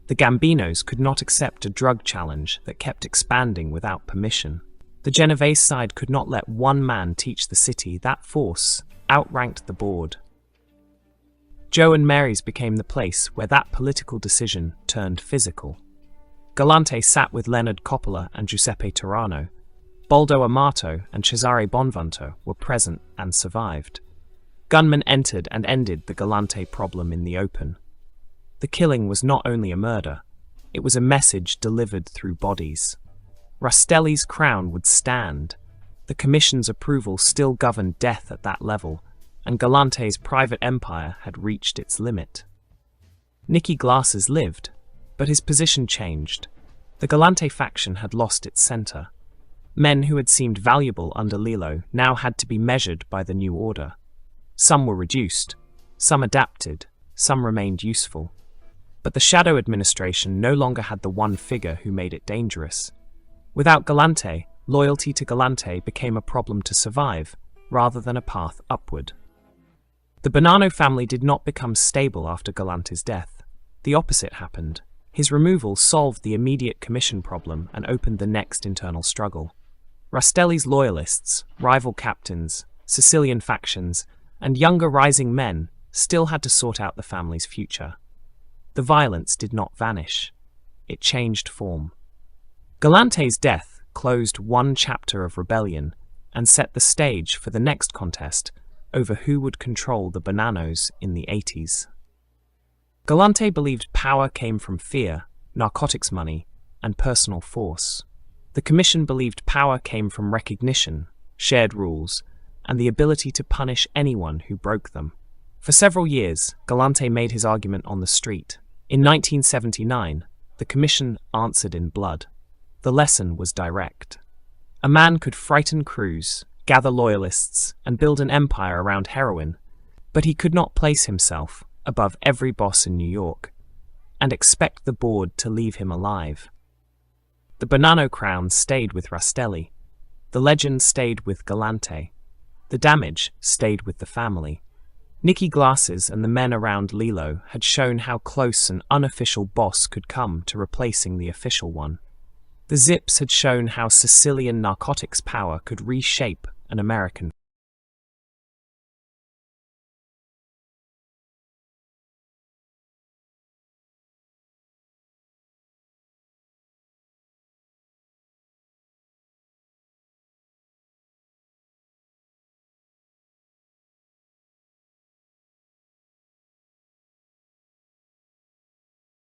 The Gambinos could not accept a drug challenge that kept expanding without permission. The Genovese side could not let one man teach the city that force outranked the board. Joe and Mary's became the place where that political decision turned physical. Galante sat with Leonard Coppola and Giuseppe Turano. Baldo Amato and Cesare Bonvanto were present and survived. Gunmen entered and ended the Galante problem in the open. The killing was not only a murder, it was a message delivered through bodies. Rastelli's crown would stand. The commission's approval still governed death at that level, and Galante's private empire had reached its limit. Nicky Glasses lived, but his position changed. The Galante faction had lost its center. Men who had seemed valuable under Lillo now had to be measured by the new order. Some were reduced, some adapted, some remained useful. But the Shadow administration no longer had the one figure who made it dangerous. Without Galante, loyalty to Galante became a problem to survive, rather than a path upward. The Bonanno family did not become stable after Galante's death. The opposite happened. His removal solved the immediate commission problem and opened the next internal struggle. Rastelli's loyalists, rival captains, Sicilian factions, and younger rising men still had to sort out the family's future. The violence did not vanish. It changed form. Galante's death closed one chapter of rebellion and set the stage for the next contest over who would control the Bonannos in the 80s. Galante believed power came from fear, narcotics money, and personal force. The commission believed power came from recognition, shared rules, and the ability to punish anyone who broke them. For several years, Galante made his argument on the street. In 1979, the commission answered in blood. The lesson was direct. A man could frighten crews, gather loyalists, and build an empire around heroin, but he could not place himself above every boss in New York and expect the board to leave him alive. The Bonanno crown stayed with Rastelli. The legend stayed with Galante. The damage stayed with the family. Nicky Glasses and the men around Lillo had shown how close an unofficial boss could come to replacing the official one. The Zips had shown how Sicilian narcotics power could reshape an American